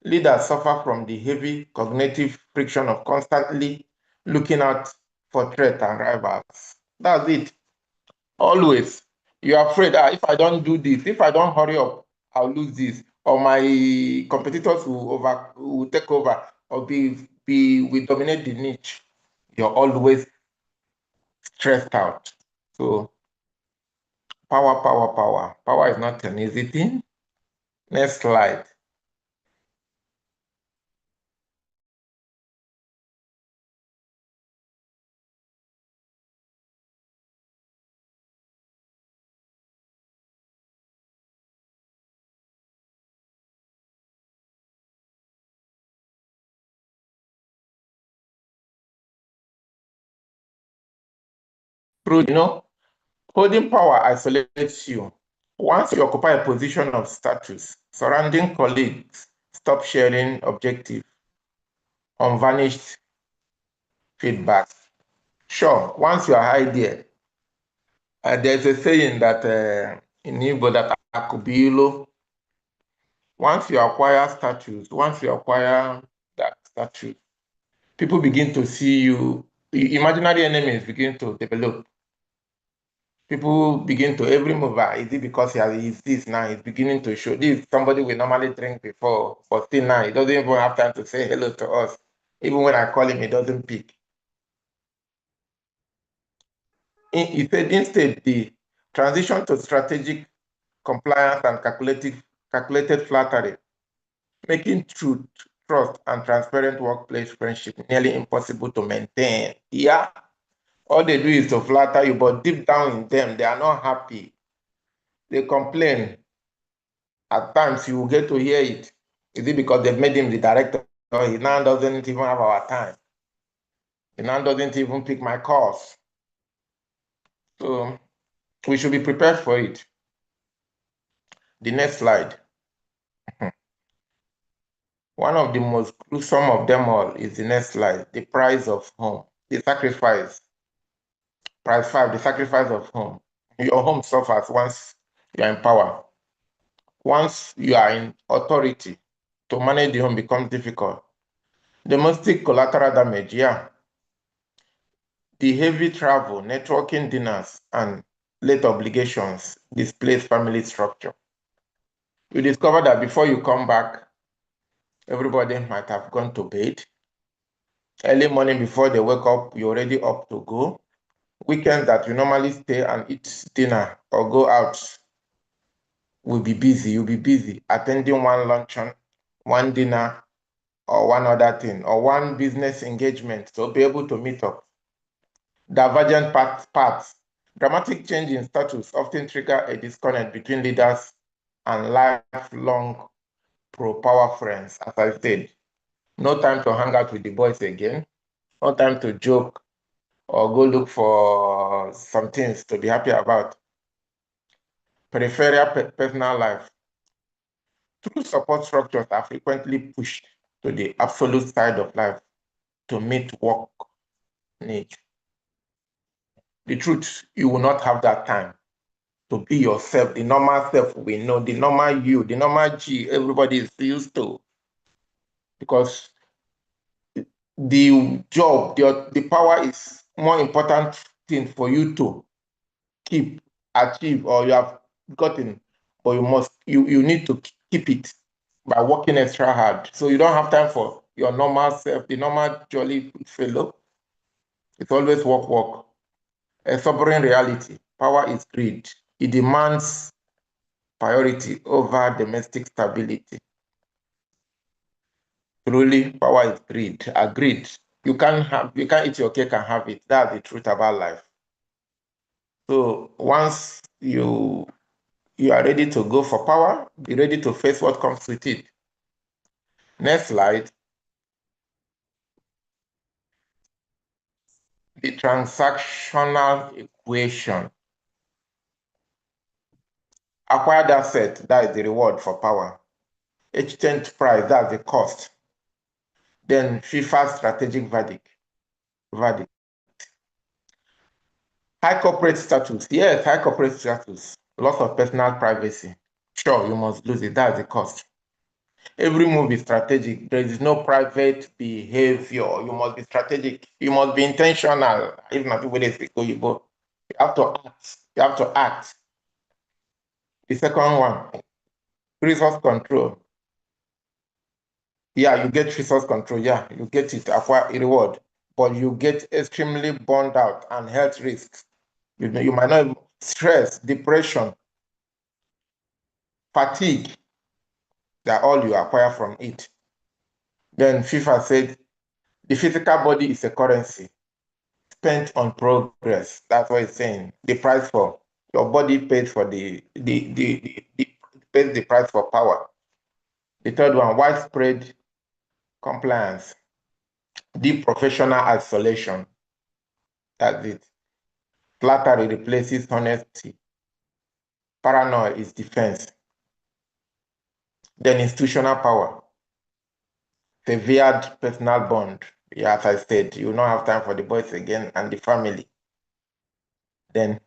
leaders suffer from the heavy cognitive friction of constantly looking out for threats and rivals. That's it. Always. You're afraid, if I don't do this, if I don't hurry up, I'll lose this, or my competitors will take over, or will dominate the niche. You're always stressed out. So power, power, power. Power is not an easy thing. Next slide. True, holding power isolates you. Once you occupy a position of status, surrounding colleagues stop sharing objective, unvarnished feedback. Sure, once you are high there's a saying that in Igbo that akubilo, once you acquire status, once you acquire that status, people begin to see you, imaginary enemies begin to develop. People begin to, every mover, is it because he is this now, he's beginning to show this, somebody we normally drink before, but still now, he doesn't even have time to say hello to us. Even when I call him, he doesn't pick. He said instead, the transition to strategic compliance and calculated flattery, making truth, trust, and transparent workplace friendship nearly impossible to maintain. Yeah, all they do is to flatter you, but deep down in them, they are not happy. They complain. At times, you will get to hear it. Is it because they've made him the director? He now doesn't even have our time. He now doesn't even pick my calls. So we should be prepared for it. The next slide. One of the most gruesome of them all is the next slide, the price of home, the sacrifice. Price 5, the sacrifice of home. Your home suffers once you are in power. Once you are in authority, to manage the home becomes difficult. Domestic collateral damage, yeah. The heavy travel, networking dinners, and late obligations displace family structure. You discover that before you come back, everybody might have gone to bed. Early morning before they wake up, you're already up to go. Weekends that you normally stay and eat dinner or go out, will be busy. You'll be busy attending one luncheon, one dinner, or one other thing, or one business engagement to be able to meet up. Divergent paths. Dramatic change in status often trigger a disconnect between leaders and lifelong pro-power friends, as I said. No time to hang out with the boys again. No time to joke or go look for some things to be happy about. Peripheral personal life. True support structures are frequently pushed to the absolute side of life to meet work needs. The truth, you will not have that time to be yourself, the normal self we know, the normal you, the normal G everybody is used to. Because the job, the power is more important thing for you to keep, achieve, or you have gotten, but you need to keep it by working extra hard. So you don't have time for your normal self, the normal jolly fellow. It's always work, work. A sobering reality. Power is greed. It demands priority over domestic stability. Truly, power is greed. Agreed. You can't eat your cake and have it. That's the truth about life. So once you are ready to go for power, be ready to face what comes with it. Next slide. The transactional equation. Acquired asset, that is the reward for power. Exchange price, that's the cost. Then FIFA's strategic verdict. High corporate status. Yes, high corporate status. Loss of personal privacy. Sure, you must lose it. That's the cost. Every move is strategic. There is no private behavior. You must be strategic. You must be intentional. If not, people they speak Oyibo. You have to act. You have to act. The second one, resource control. Yeah, you get resource control. Yeah, you get it, acquire a reward, but you get extremely burned out and health risks. You might not have stress, depression, fatigue. They're all you acquire from it. Then FIFA said the physical body is a currency spent on progress. That's what it's saying. The price for your body pays for pays the price for power. The third one, widespread compliance, deep professional isolation. That's it. Flattery replaces honesty. Paranoia is defense. Then institutional power, severed personal bond. Yeah, as I said, you will not have time for the boys again and the family. Then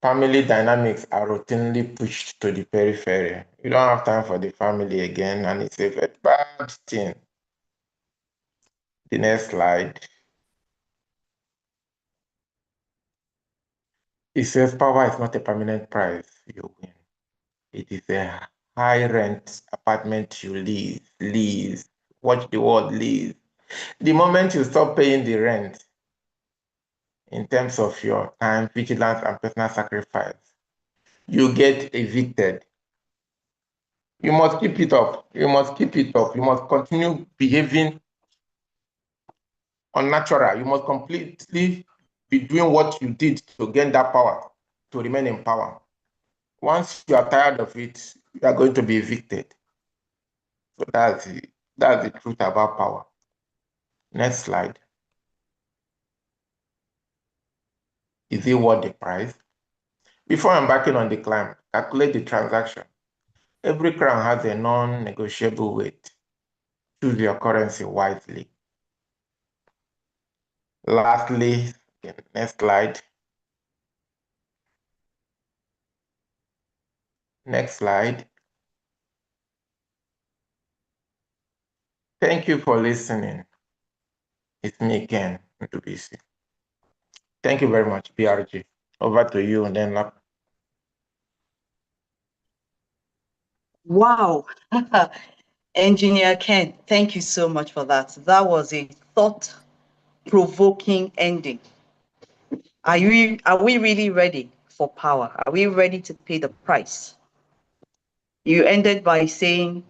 family dynamics are routinely pushed to the periphery. You don't have time for the family again, and it's a very bad thing. The next slide. It says power is not a permanent price you win. It is a high rent apartment you lease. Watch the word lease. The moment you stop paying the rent, in terms of your time, vigilance, and personal sacrifice, you get evicted. You must keep it up. You must keep it up. You must continue behaving unnatural. You must completely be doing what you did to gain that power, to remain in power. Once you are tired of it, you are going to be evicted. So that's the truth about power. Next slide. Is it worth the price? Before embarking on the climb, calculate the transaction. Every crown has a non-negotiable weight. Choose your currency wisely. Lastly, next slide. Next slide. Thank you for listening. It's me again, Ntubisi. Thank you very much, BRG. Over to you, and then Wow. Engineer Ken, thank you so much for that. That was a thought-provoking ending. Are we really ready for power? Are we ready to pay the price? You ended by saying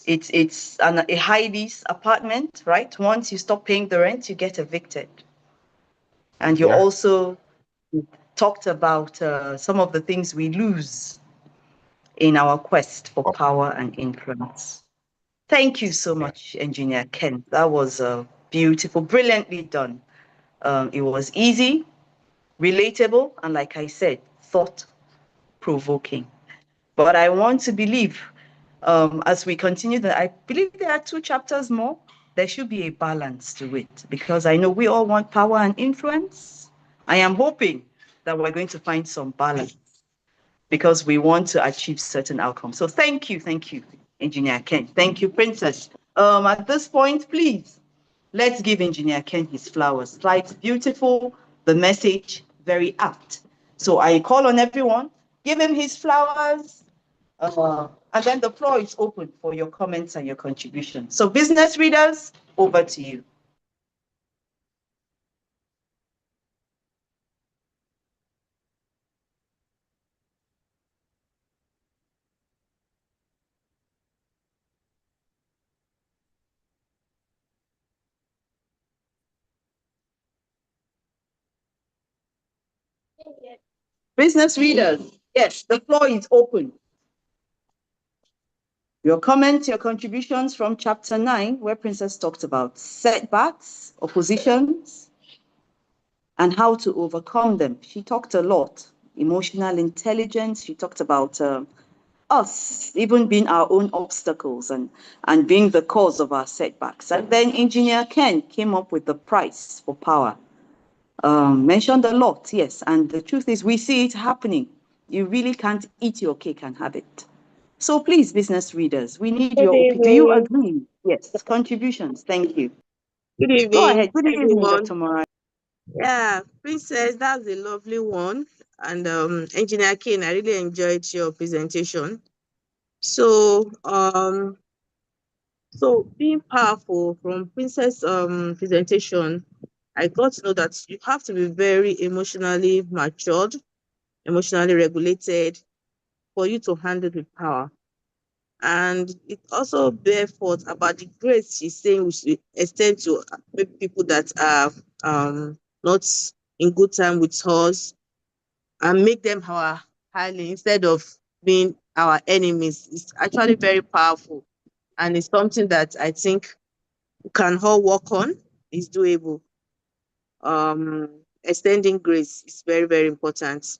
it's a high lease apartment, right? Once you stop paying the rent, you get evicted. And you also talked about some of the things we lose in our quest for power and influence. Thank you so much, Engineer Ken. That was beautiful, brilliantly done. It was easy, relatable, and like I said, thought-provoking. But I want to believe, as we continue, that I believe there are 2 chapters more. There should be a balance to it, because I know we all want power and influence. I am hoping that we're going to find some balance, because we want to achieve certain outcomes. So thank you, Engineer Ken. Thank you, Princess. At this point, please, let's give Engineer Ken his flowers. Slides beautiful, the message very apt. So I call on everyone, give him his flowers, and then the floor is open for your comments and your contributions. So business readers, over to you. Business readers, yes, the floor is open. Your comments, your contributions from chapter 9, where Princess talked about setbacks, oppositions, and how to overcome them. She talked a lot. Emotional intelligence, she talked about us even being our own obstacles and being the cause of our setbacks. And then Engineer Ken came up with the price for power. Mentioned a lot, yes. And the truth is, we see it happening. You really can't eat your cake and have it. So please, business readers, we need your opinion. Do you agree? Yes, contributions. Thank you. Good evening. Go ahead. Good evening, everyone. Dr. Morai. Yeah, Princess, that's a lovely one. And Engineer Kane, I really enjoyed your presentation. So, being powerful from Princess presentation, I got to know that you have to be very emotionally matured, emotionally regulated for you to handle with power. And it also bear forth about the grace she's saying we should extend to maybe people that are not in good time with us, and make them our ally instead of being our enemies. It's actually very powerful, and it's something that I think we can all work on. It's doable. Extending grace is very, very important.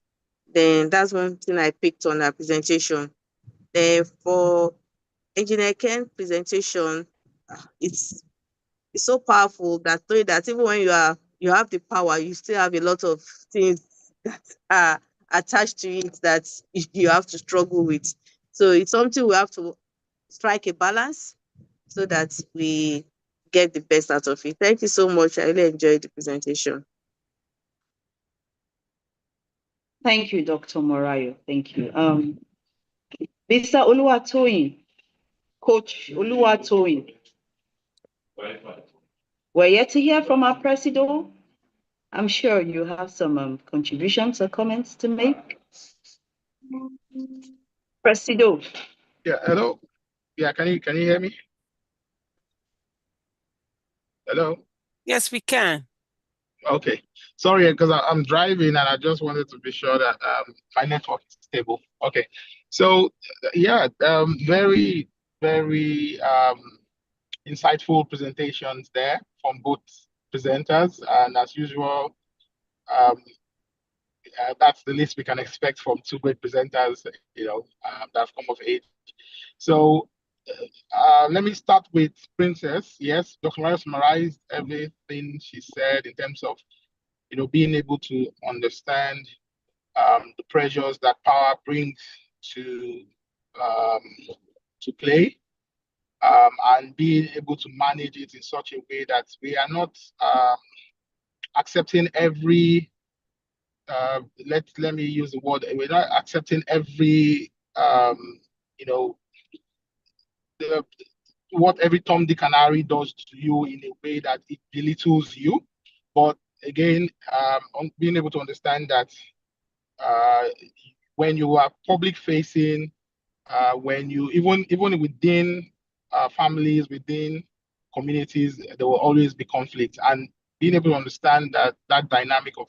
Then that's one thing I picked on our presentation. Then for Engineer Ken presentation, it's so powerful that knowing that even when you have the power, you still have a lot of things that are attached to it that you have to struggle with. So it's something we have to strike a balance so that we get the best out of it. Thank you so much. I really enjoyed the presentation. Thank you, Dr. Morayo. Thank you. Mr. Oluwatoyin, Coach Oluwatoyin. We're yet to hear from our president. I'm sure you have some contributions or comments to make. Presido. Yeah, hello. Yeah, can you hear me? Hello? Yes, we can. Okay. Sorry, because I'm driving and I just wanted to be sure that my network is stable. Okay. So yeah, very, very insightful presentations there from both presenters. And as usual, that's the least we can expect from 2 great presenters, that have come of age. So let me start with Princess. Yes, Dr. Maria summarized everything she said in terms of, being able to understand the pressures that power brings to play, and being able to manage it in such a way that we are not accepting every let me use the word, we're not accepting every what every Tom, Dick, and Harry does to you in a way that it belittles you. But again, being able to understand that when you are public facing, when you even within families, within communities, there will always be conflict, and being able to understand that dynamic of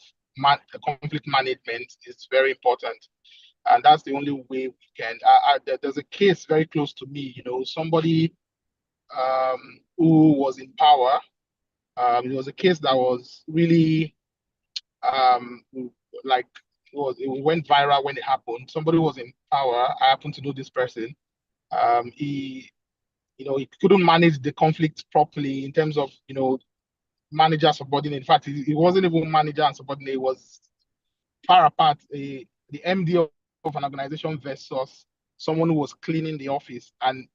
conflict management is very important. And that's the only way we can. There's a case very close to me, somebody who was in power. It was a case that was really like it went viral when it happened. Somebody was in power. I happen to know this person. He he couldn't manage the conflict properly in terms of manager subordinate. In fact, he wasn't even manager and subordinate. It was far apart. The MD of an organization versus someone who was cleaning the office, and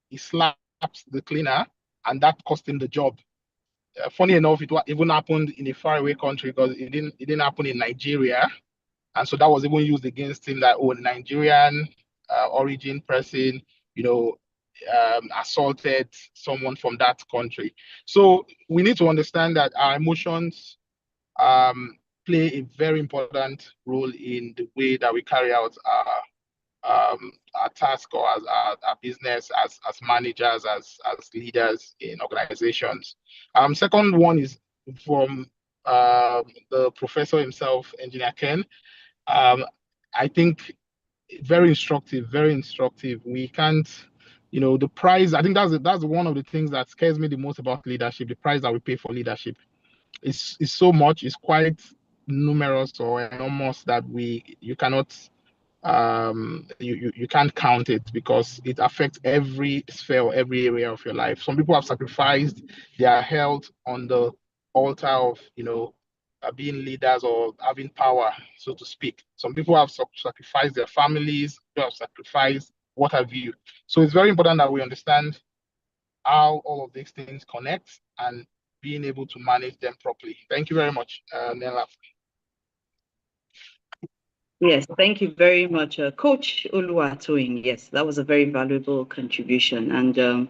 he slapped the cleaner, and that cost him the job. Funny enough, it even happened in a faraway country because it didn't happen in Nigeria, and so that was even used against him, that Nigerian origin person, assaulted someone from that country. So we need to understand that our emotions play a very important role in the way that we carry out our task, or as our business, as managers, as leaders in organizations. Second one is from the professor himself, Engineer Ken. I think very instructive, very instructive. We can't, the price. I think that's one of the things that scares me the most about leadership. The price that we pay for leadership is so much. It's quite numerous or enormous that you cannot you can't count it, because it affects every sphere, every area of your life. Some people have sacrificed their health on the altar of being leaders or having power, so to speak. Some people have sacrificed their families, they have sacrificed what have you. So it's very important that we understand how all of these things connect and being able to manage them properly. Thank you very much, Nella. Yes, thank you very much, Coach Oluwatoyin. Yes, that was a very valuable contribution. And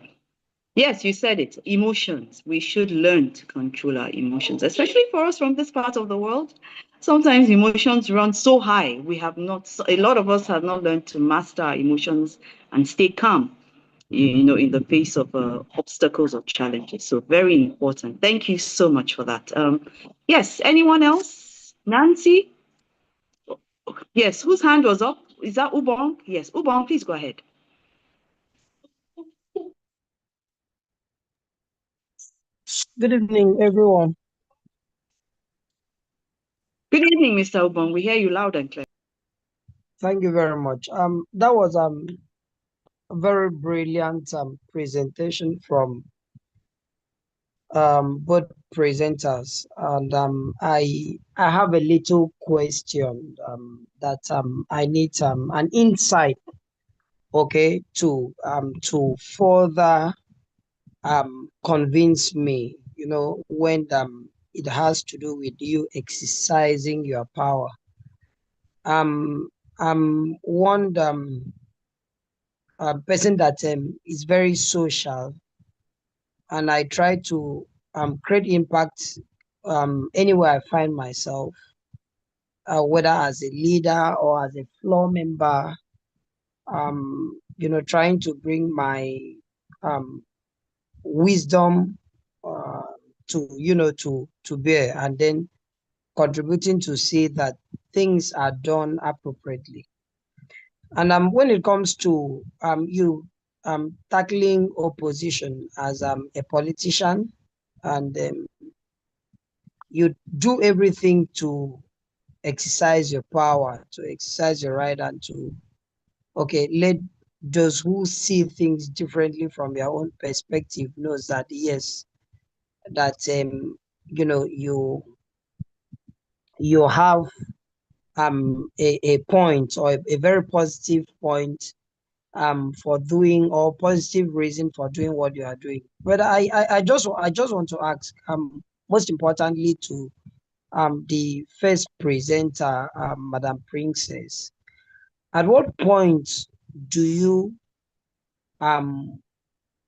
yes, you said it, emotions. We should learn to control our emotions, especially for us from this part of the world. Sometimes emotions run so high. A lot of us have not learned to master our emotions and stay calm, in the face of obstacles or challenges. So very important. Thank you so much for that. Yes, anyone else? Nancy? Yes, whose hand was up? Is that Ubong? Yes, Ubong, please go ahead. Good evening, everyone. Good evening, Mr. Ubong. We hear you loud and clear. Thank you very much. That was a very brilliant presentation from both presenters, and I have a little question that I need an insight, okay, to further convince me, when it has to do with you exercising your power. I'm one person that is very social, and I try to create impact anywhere I find myself, whether as a leader or as a floor member. Trying to bring my wisdom to bear, and then contributing to see that things are done appropriately. And when it comes to you tackling opposition as a politician, and you do everything to exercise your power, to exercise your right, and to let those who see things differently from their own perspective knows that yes, that you have a point, or a very positive point for doing, or positive reason for doing what you are doing. But I just want to ask, most importantly, to the first presenter, Madam Princess, at what point do you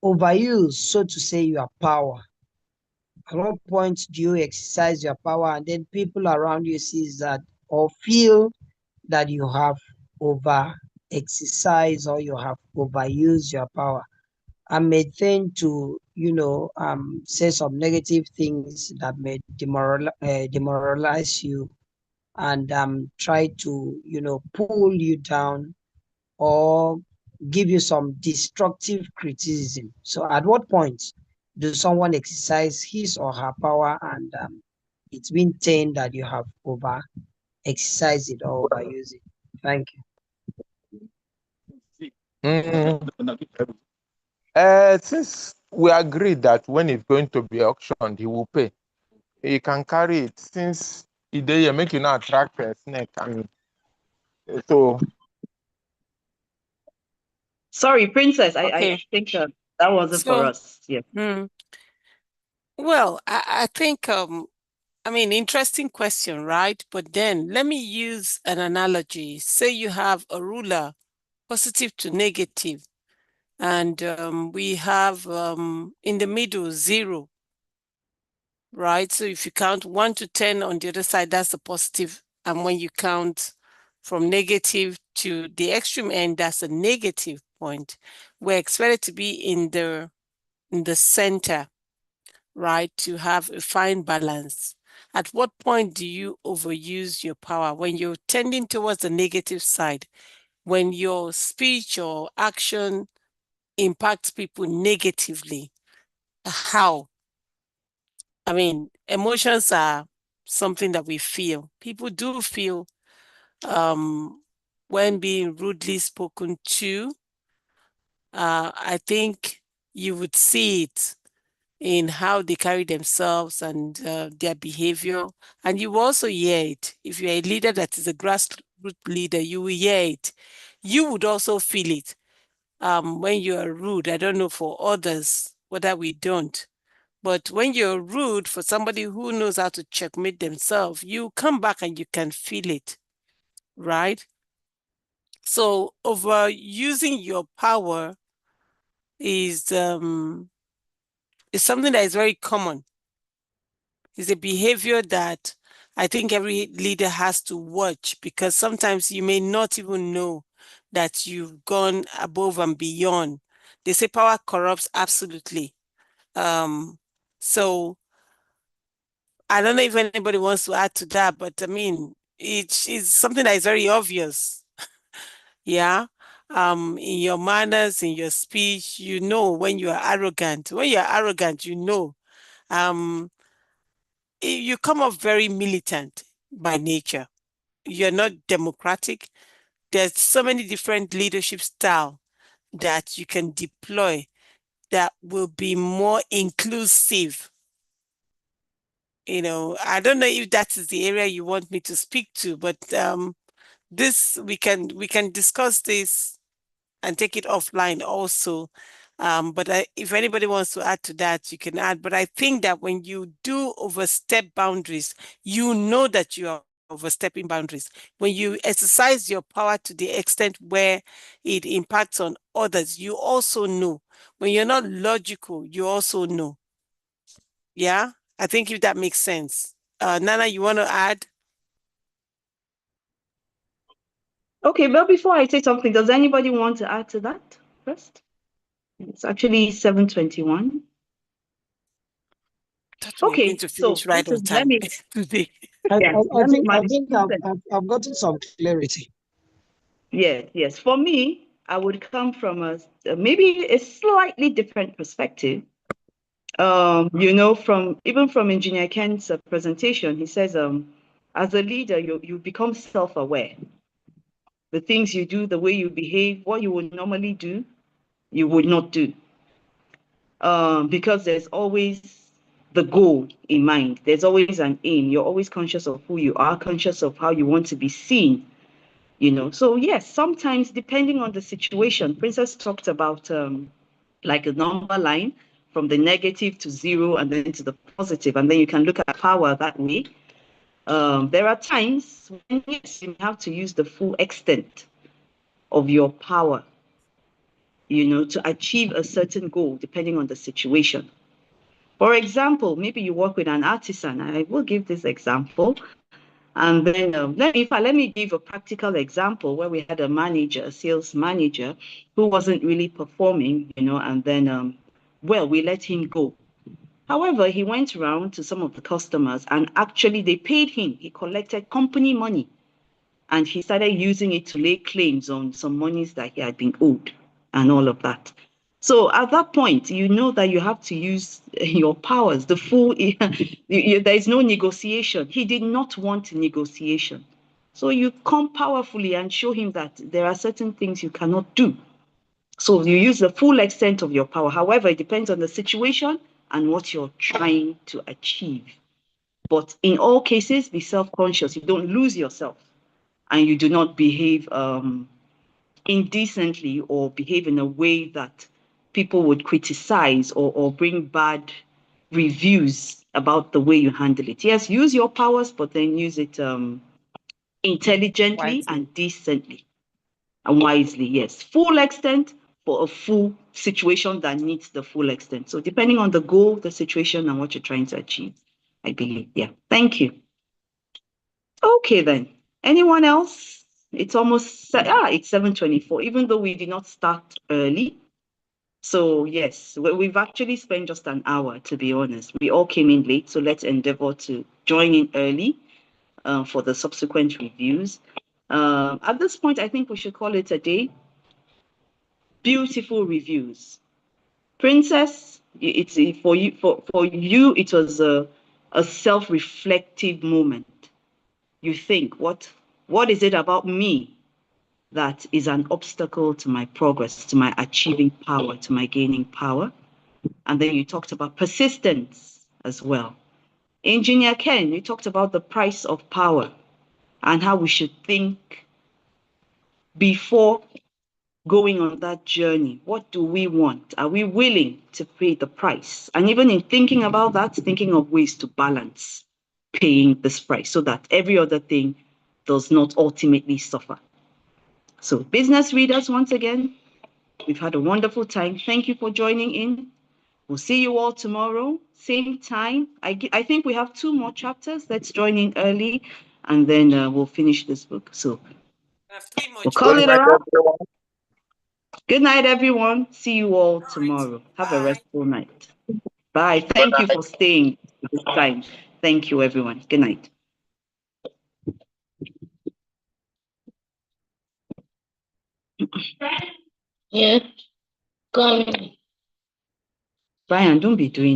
overuse, so to say, your power? At what point do you exercise your power, and then people around you sees that, or feel that you have over exercised or you have overused your power and may tend to, say some negative things that may demoralize you and try to, pull you down or give you some destructive criticism. So at what point does someone exercise his or her power and it's been tamed that you have over exercised it or overused it? Thank you. Since we agreed that when it's going to be auctioned, he will pay. He can carry it since they make you not attract a snake. I mean, so. Sorry, Princess. Okay. I think that wasn't for us. Yeah. Well, I think interesting question, right? But then let me use an analogy. Say you have a ruler, positive to negative, and we have in the middle 0, right? So if you count 1 to 10 on the other side, that's the positive. And when you count from negative to the extreme end, that's a negative point. We're expected to be in the center, right? To have a fine balance. At what point do you overuse your power? When you're tending towards the negative side, when your speech or action impacts people negatively. How? I mean, emotions are something that we feel. People do feel when being rudely spoken to. I think you would see it in how they carry themselves and their behavior. And you will also hear it. If you're a leader that is a grassroots leader, you will hear it. You would also feel it when you are rude. I don't know for others whether we don't. But when you're rude for somebody who knows how to checkmate themselves, you come back and you can feel it, right? So overusing your power is something that is very common. It's a behavior that I think every leader has to watch, because sometimes you may not even know that you've gone above and beyond. They say power corrupts, absolutely. So I don't know if anybody wants to add to that, but I mean, it's something that is very obvious. Yeah. In your manners, in your speech, you know when you are arrogant. When you're arrogant, you know. You come off very militant by nature. You're not democratic. There's so many different leadership styles that you can deploy that will be more inclusive. I don't know if that is the area you want me to speak to, but this we can discuss this and take it offline also. But if anybody wants to add to that, you can add. But I think that when you do overstep boundaries, you know that you are overstepping boundaries. When you exercise your power to the extent where it impacts on others, you also know. When you're not logical, you also know. Yeah, I think if that makes sense. Nana, you want to add? Okay, but before I say something, does anybody want to add to that first? It's actually 7:21. Okay, to so finish right on time today. I think I've gotten some clarity. Yes. For me, I would come from maybe a slightly different perspective. From Engineer Ken's presentation, he says, as a leader, you become self-aware. The things you do, the way you behave, what you would normally do, you would not do. Because there's always the goal in mind. There's always an aim. You're always conscious of who you are, conscious of how you want to be seen. So yes, sometimes depending on the situation, Princess talked about like a number line from the negative to 0 and then to the positive, and then you can look at power that way. There are times when yes, you have to use the full extent of your power, to achieve a certain goal depending on the situation. For example, maybe you work with an artisan. I will give this example. And then let me give a practical example where we had a manager, a sales manager, who wasn't really performing, and then, well, we let him go. However, he went around to some of the customers and actually they paid him. He collected company money and he started using it to lay claims on some monies that he had been owed and all of that. So at that point, you know that you have to use your powers, the full, there is no negotiation. He did not want negotiation. So you come powerfully and show him that there are certain things you cannot do. So you use the full extent of your power. However, it depends on the situation and what you're trying to achieve. But in all cases, be self-conscious. You don't lose yourself and you do not behave indecently or behave in a way that people would criticize or bring bad reviews about the way you handle it. Yes, use your powers, but then use it intelligently and decently and wisely. Yes, full extent for a full situation that needs the full extent. So depending on the goal, the situation, and what you're trying to achieve, I believe. Yeah, thank you. Okay then, anyone else? It's almost, it's 7:24, even though we did not start early. So yes, we've actually spent just an hour, to be honest. We all came in late, so let's endeavor to join in early for the subsequent reviews. At this point, I think we should call it a day. Beautiful reviews. Princess, it's for you, it was a self-reflective moment. You think, what is it about me that is an obstacle to my progress, to my achieving power, to my gaining power? And then you talked about persistence as well. Engineer Ken, you talked about the price of power and how we should think before going on that journey. What do we want? Are we willing to pay the price? And even in thinking about that, thinking of ways to balance paying this price so that every other thing does not ultimately suffer. So business readers, once again, we've had a wonderful time. Thank you for joining in. We'll see you all tomorrow, same time. I think we have 2 more chapters. Let's join in early and then we'll finish this book. So we'll call it a wrap. Good night, everyone. See you all tomorrow. Have a restful night. Bye. Thank you for staying this time. Thank you, everyone. Good night. Yeah, come. Brian, don't be doing